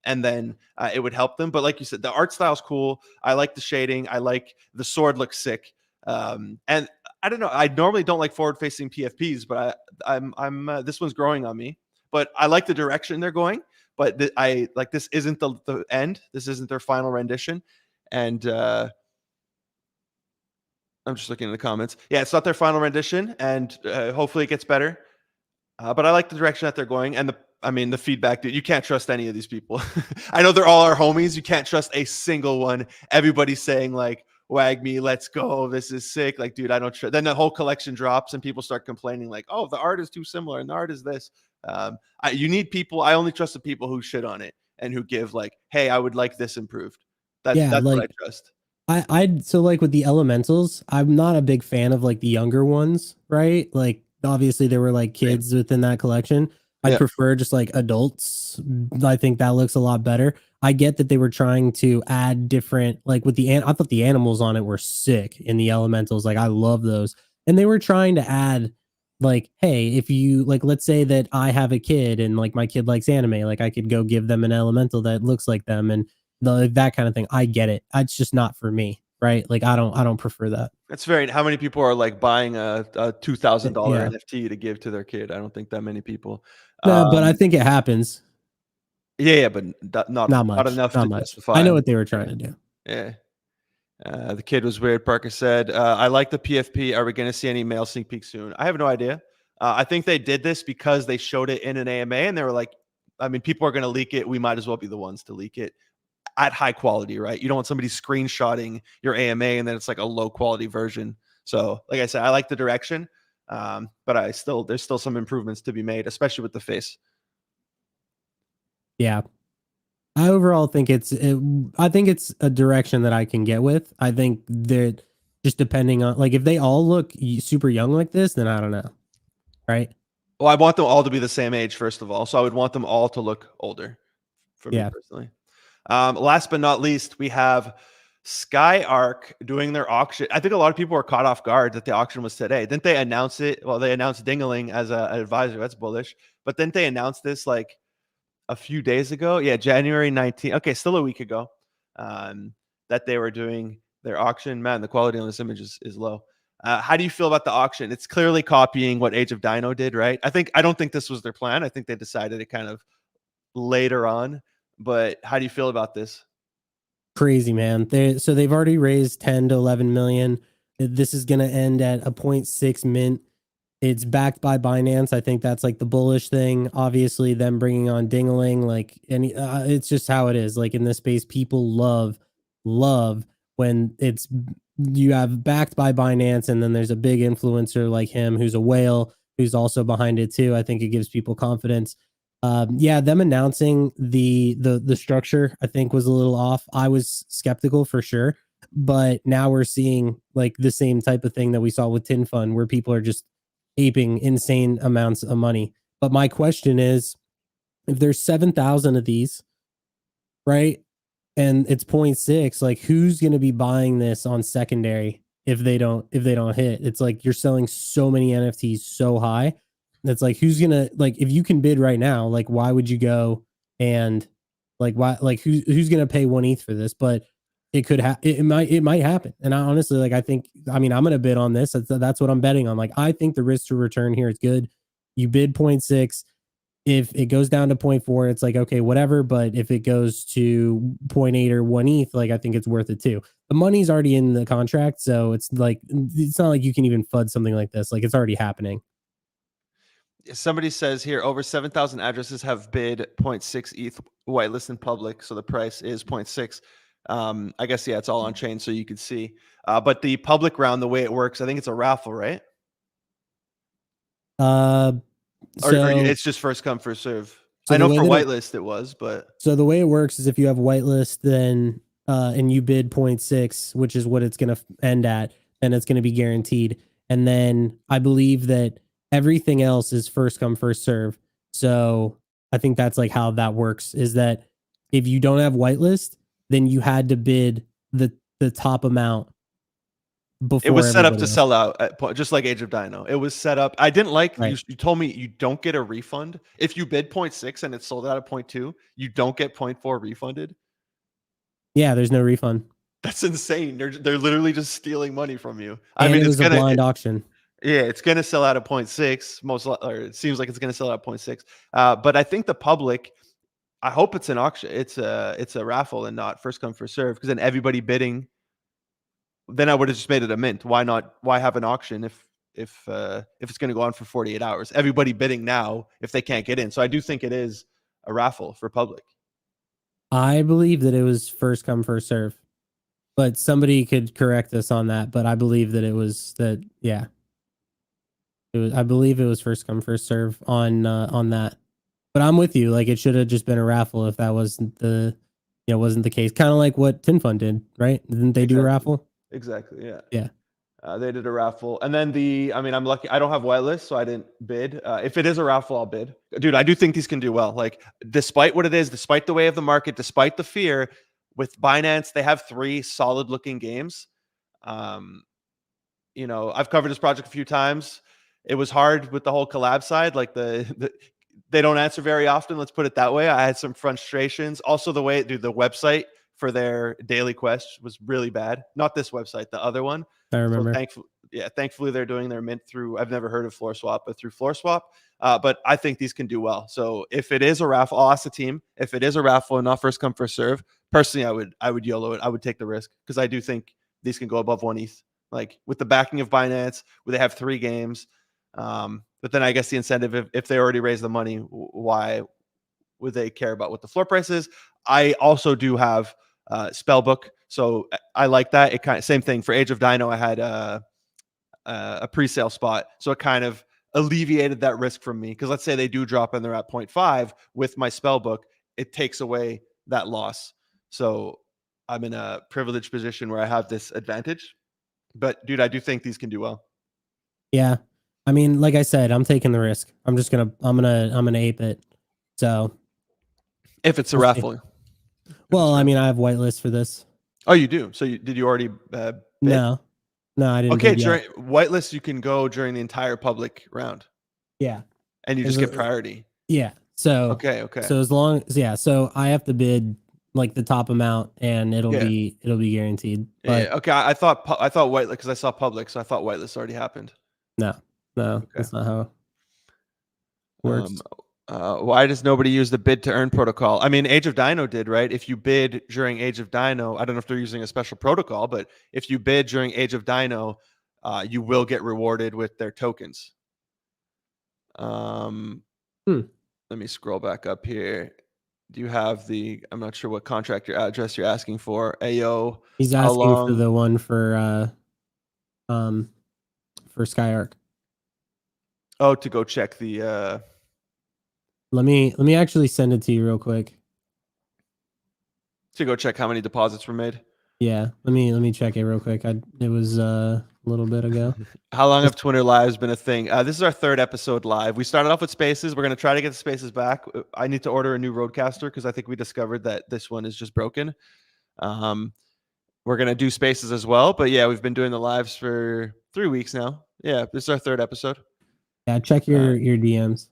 Speaker 1: and then it would help them. But like you said, the art style's cool. I like the shading. I like the sword looks sick. And I don't know. I normally don't like forward-facing PFPs, but I'm this one's growing on me. But I like the direction they're going. But I like this isn't the end. This isn't their final rendition, and I'm just looking in the comments. Yeah, it's not their final rendition, and hopefully it gets better. But I like the direction that they're going, and the feedback. Dude, you can't trust any of these people. I know they're all our homies. You can't trust a single one. Everybody's saying like, "Wag me, let's go. This is sick." Like, dude, I don't trust. Then the whole collection drops, and people start complaining like, "Oh, the art is too similar, and the art is this." You need people. I only trust the people who shit on it and who give like, "Hey, I would like this improved."
Speaker 2: Yeah,
Speaker 1: That's what I
Speaker 2: like
Speaker 1: trust.
Speaker 2: I'd so like with the elementals, I'm not a big fan of like the younger ones, right? Like obviously there were like
Speaker 1: Same.
Speaker 2: kids within that collection. I'd
Speaker 1: Yeah.
Speaker 2: prefer just like adults. I think that looks a lot better. I get that they were trying to add different like with I thought the animals on it were sick in the elementals. Like I love those. And they were trying to add like, hey, if you like let's say that I have a kid and like my kid likes anime, like I could go give them an elemental that looks like them and that kind of thing. I get it. It's just not for me, right? Like I don't prefer that.
Speaker 1: That's very. How many people are like buying a $2,000
Speaker 2: Yeah.
Speaker 1: NFT to give to their kid? I don't think that many people.
Speaker 2: No, but I
Speaker 1: Um,
Speaker 2: think it happens.
Speaker 1: yeah, but
Speaker 2: Not
Speaker 1: not
Speaker 2: much.
Speaker 1: enough
Speaker 2: Not
Speaker 1: to
Speaker 2: much. I
Speaker 1: justify.
Speaker 2: know what they were
Speaker 1: Yeah,
Speaker 2: trying to do.
Speaker 1: yeah. The kid was weird. Parker said, "I like the PFP. Are we going to see any male sneak peek soon?" I have no idea. I think they did this because they showed it in an AMA, and they were like, "I mean, people are going to leak it. We might as well be the ones to leak it at high quality, right? You don't want somebody screenshotting your AMA and then it's like a low quality version." So, like I said, I like the direction, but there's still some improvements to be made, especially with the face.
Speaker 2: Yeah. I overall think I think it's a direction that I can get with. I think that just depending on like if they all look super young like this, then I don't know, right?
Speaker 1: Well, I want them all to be the same age, first of all. So I would want them all to look older for me
Speaker 2: Yeah.
Speaker 1: personally. Last but not least, we have Sky Arc doing their auction. I think a lot of people were caught off guard that the auction was today. Didn't they announce it? Well, they announced Dingaling as an advisor. That's bullish. But didn't they announce this like a few days ago? Yeah, January 19th. Okay, still a week ago. That they were doing their auction. Man, the quality on this image is low. How do you feel about the auction? It's clearly copying what Age of Dino did, right? I don't think this was their plan. I think they decided it kind of later on. But how do you feel about this?
Speaker 2: Crazy, man. So they've already raised 10 to 11 million. This is going to end at a point 0.6 mint. It's backed by Binance. I think that's like the bullish thing. Obviously, them bringing on Dingaling, like any, it's just how it is. Like in this space, people love when it's you have backed by Binance, and then there's a big influencer like him who's a whale who's also behind it too. I think it gives people confidence. Yeah, them announcing the structure I think was a little off. I was skeptical for sure, but now we're seeing like the same type of thing that we saw with Tin Fund, where people are just aping insane amounts of money. But my question is, if there's 7,000 of these, right? And it's point 0.6, like who's going to be buying this on secondary if they don't hit? It's like you're selling so many NFTs so high. That's like who's going to like if you can bid right now, like why would you go and like why like who's going to pay 1 ETH for this? But it could it might happen. And I honestly like I mean I'm going to bid on this. That's what I'm betting on. Like I think the risk to return here is good. You bid point 0.6, if it goes down to point 0.4, it's like, okay, whatever. But if it goes to point 0.8 or 1 ETH, like I think it's worth it too. The money's already in the contract. So it's like, it's not like you can even FUD something like this. Like it's already happening.
Speaker 1: Somebody says here over 7,000 addresses have bid 0.6 ETH whitelist in public. So the price is 0.6. I guess, yeah, it's all on chain so you could see. But the public round, the way it works, I think it's a raffle, right?
Speaker 2: Uh,
Speaker 1: Or
Speaker 2: so,
Speaker 1: it's just first come, first serve.
Speaker 2: so
Speaker 1: I
Speaker 2: the
Speaker 1: know
Speaker 2: way
Speaker 1: for
Speaker 2: that
Speaker 1: whitelist it was, but
Speaker 2: So the way it works is if you have whitelist, then and you bid point 0.6, which is what it's going to end at, then it's going to be guaranteed. And then I believe that everything else is first come first serve. So I think that's like how that works. Is that if you don't have whitelist, then you had to bid the top amount
Speaker 1: it
Speaker 2: before
Speaker 1: was set up
Speaker 2: everybody
Speaker 1: to
Speaker 2: else.
Speaker 1: sell out just like Age of Dino. It was set up. I didn't like
Speaker 2: Right.
Speaker 1: you told me you don't get a refund if you bid 0.6 and it's sold out at 0.2. You don't get 0.4 refunded.
Speaker 2: Yeah, there's no refund.
Speaker 1: That's insane. They're literally just stealing money from you. I
Speaker 2: And
Speaker 1: mean,
Speaker 2: it was a blind auction.
Speaker 1: yeah, it's gonna sell out at 0.6 or it seems like it's gonna sell out at 0.6. But I think the public, I hope it's an auction. It's a raffle and not first come first serve because then everybody bidding then I would have just made it a mint. Why not? Why have an auction if it's going to go on for 48 hours? Everybody bidding now if they can't get in. So I do think it is a raffle for public.
Speaker 2: I believe that it was first come first serve, but somebody could correct us on that. But I believe that it was that. Yeah, it was. I believe it was first come first serve on that. But I'm with you. Like it should have just been a raffle if that wasn't the case. Kind of like what Tin Fun did, right? Didn't they do a raffle?
Speaker 1: Exactly. Yeah.
Speaker 2: Yeah.
Speaker 1: They did a raffle, and then I'm lucky. I don't have whitelist, so I didn't bid. If it is a raffle, I'll bid. Dude, I do think these can do well. Like, despite what it is, despite the way of the market, despite the fear, with Binance, they have 3 solid-looking games. I've covered this project a few times. It was hard with the whole collab side. Like they don't answer very often. Let's put it that way. I had some frustrations. Also, the website for their daily quest was really bad. Not this website, the other one.
Speaker 2: I remember.
Speaker 1: So thankfully they're doing their mint through. I've never heard of Floor Swap, but through Floor Swap. But I think these can do well. So if it is a raffle, I'll ask the team. If it is a raffle and not first come first serve, personally, I would YOLO it. I would take the risk because I do think these can go above 1 ETH. Like with the backing of Binance, where they have 3 games. But then I guess the incentive, if they already raised the money, why would they care about what the floor price is? I also do have Spellbook, so I like that. It kind of same thing for Age of Dino. I had a pre-sale spot, so it kind of alleviated that risk from me. Because let's say they do drop and they're at 0.5 with my Spellbook, it takes away that loss. So I'm in a privileged position where I have this advantage. But dude, I do think these can do well.
Speaker 2: Yeah. I mean, like I said, I'm taking the risk. I'm gonna ape it. So
Speaker 1: if it's a raffle.
Speaker 2: Well, I mean, I have whitelist for this.
Speaker 1: Oh, you do? So did you already bid?
Speaker 2: No, I didn't.
Speaker 1: Okay, during whitelist, you can go during the entire public round.
Speaker 2: Yeah.
Speaker 1: And you just get priority.
Speaker 2: Yeah. So
Speaker 1: okay.
Speaker 2: So as long as so I have to bid like the top amount and it'll be guaranteed. But
Speaker 1: okay. I thought whitelist because I saw public, so I thought whitelist already happened.
Speaker 2: No, that's not how it works.
Speaker 1: Why does nobody use the bid to earn protocol? I mean, Age of Dino did, right? If you bid during Age of Dino, I don't know if they're using a special protocol, but if you bid during Age of Dino, you will get rewarded with their tokens. Let me scroll back up here. Do you have I'm not sure what contract address you're asking for. Ayo.
Speaker 2: He's asking for the one for Skyark.
Speaker 1: Oh, to go check the
Speaker 2: let me actually send it to you real quick.
Speaker 1: To go check how many deposits were made.
Speaker 2: Yeah, let me check it real quick. It was a little bit ago.
Speaker 1: How long have Twitter lives been a thing? This is our 3rd episode live. We started off with Spaces. We're going to try to get the Spaces back. I need to order a new Roadcaster because I think we discovered that this one is just broken. We're going to do Spaces as well. But yeah, we've been doing the lives for 3 weeks now. Yeah, this is our 3rd episode.
Speaker 2: Yeah, check your DMs.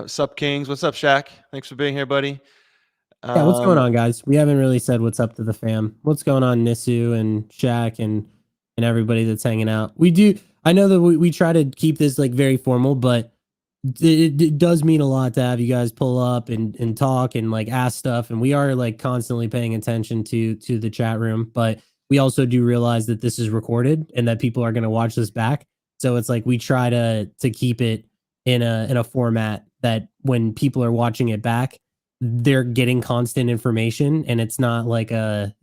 Speaker 1: Sup, Kings? What's up, Shaq? Thanks for being here, buddy.
Speaker 2: Yeah, what's going on, guys? We haven't really said what's up to the fam. What's going on, Nisu and Shaq and everybody that's hanging out? I know that we try to keep this like very formal, but it does mean a lot to have you guys pull up and talk and like ask stuff. And we are like constantly paying attention to the chat room, but we also do realize that this is recorded and that people are going to watch this back. So it's like we try to keep it in a format that when people are watching it back, they're getting constant information and it's not like a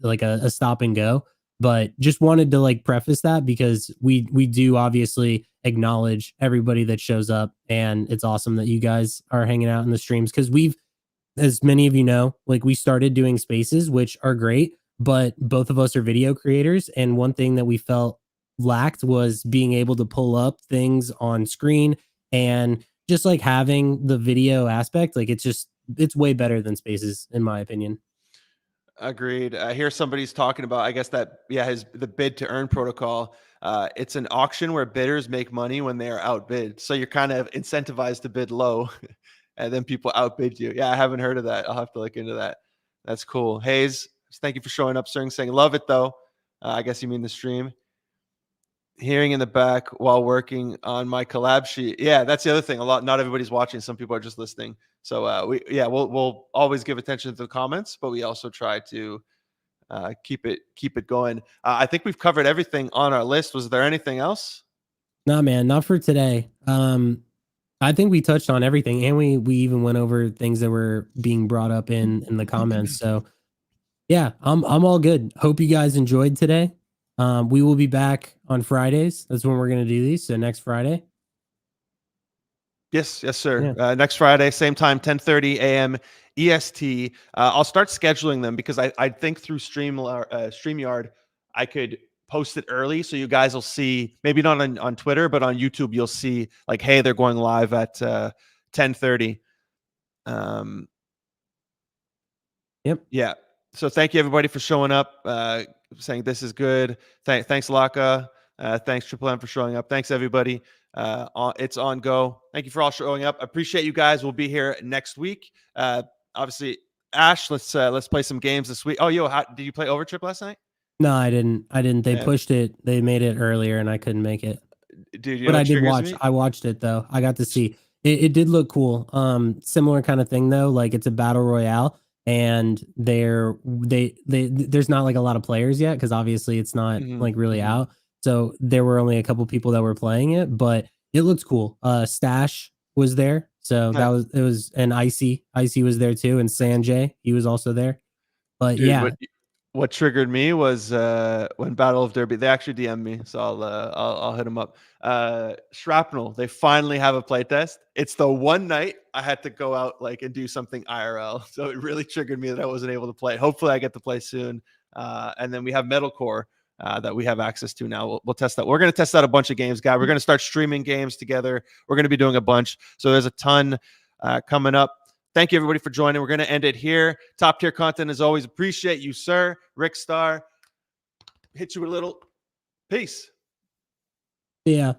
Speaker 2: stop and go. But just wanted to like preface that because we do obviously acknowledge everybody that shows up, and it's awesome that you guys are hanging out in the streams because as many of you know, like we started doing spaces, which are great, but both of us are video creators, and one thing that we felt lacked was being able to pull up things on screen and just like having the video aspect. Like it's way better than spaces in my opinion.
Speaker 1: Agreed. I hear somebody's talking about, I guess the bid to earn protocol. It's an auction where bidders make money when they are outbid. So you're kind of incentivized to bid low and then people outbid you. Yeah, I haven't heard of that. I'll have to look into that. That's cool. Hayes, thank you for showing up, sir, and saying love it though. I guess you mean the stream. Hearing in the back while working on my collab sheet. Yeah, that's the other thing. Not everybody's watching. Some people are just listening. So we'll always give attention to the comments, but we also try to keep it going. I think we've covered everything on our list. Was there anything else?
Speaker 2: Nah, man, not for today. I think we touched on everything, and we even went over things that were being brought up in the comments. So yeah, I'm all good. Hope you guys enjoyed today. We will be back on Fridays. That's when we're gonna do these. So next Friday.
Speaker 1: Yes, sir.
Speaker 2: Yeah.
Speaker 1: Next Friday, same time, 10:30 a.m. EST. I'll start scheduling them because I think through StreamYard, I could post it early so you guys will see. Maybe not on Twitter, but on YouTube, you'll see like, hey, they're going live at 10:30.
Speaker 2: Yep.
Speaker 1: Yeah. So thank you everybody for showing up, saying this is good. Thanks Laka. Thanks Triple M for showing up. Thanks everybody. It's on go. Thank you for all showing up. I appreciate you guys. We'll be here next week. Obviously, Ash, let's play some games this week. Oh, did you play Overtrip last night?
Speaker 2: No, I didn't. They
Speaker 1: Yeah.
Speaker 2: pushed it. They made it earlier, and I couldn't make it.
Speaker 1: Dude, you
Speaker 2: But
Speaker 1: know
Speaker 2: I
Speaker 1: what
Speaker 2: did
Speaker 1: triggers
Speaker 2: watch.
Speaker 1: me?
Speaker 2: I watched it though. I got to see. It did look cool. Similar kind of thing though. Like it's a battle royale, and there's not like a lot of players yet because obviously it's not like really out. So there were only a couple people that were playing it, but it looked cool. Stash was there, so
Speaker 1: Yeah.
Speaker 2: it was, and Icy was there too, and Sanjay, he was also there. But
Speaker 1: Dude,
Speaker 2: yeah,
Speaker 1: what triggered me was when Battle of Derby. They actually DM'd me, so I'll hit them up. Shrapnel. They finally have a playtest. It's the one night I had to go out like and do something IRL, so it really triggered me that I wasn't able to play. Hopefully, I get to play soon. And then we have Metalcore that we have access to now. We'll test that. We're going to test out a bunch of games, guys. We're going to start streaming games together. We're going to be doing a bunch. So there's a ton coming up. Thank you, everybody, for joining. We're going to end it here. Top tier content as always. Appreciate you, sir. Rick Star. Hit you a little. Peace.
Speaker 2: yeah.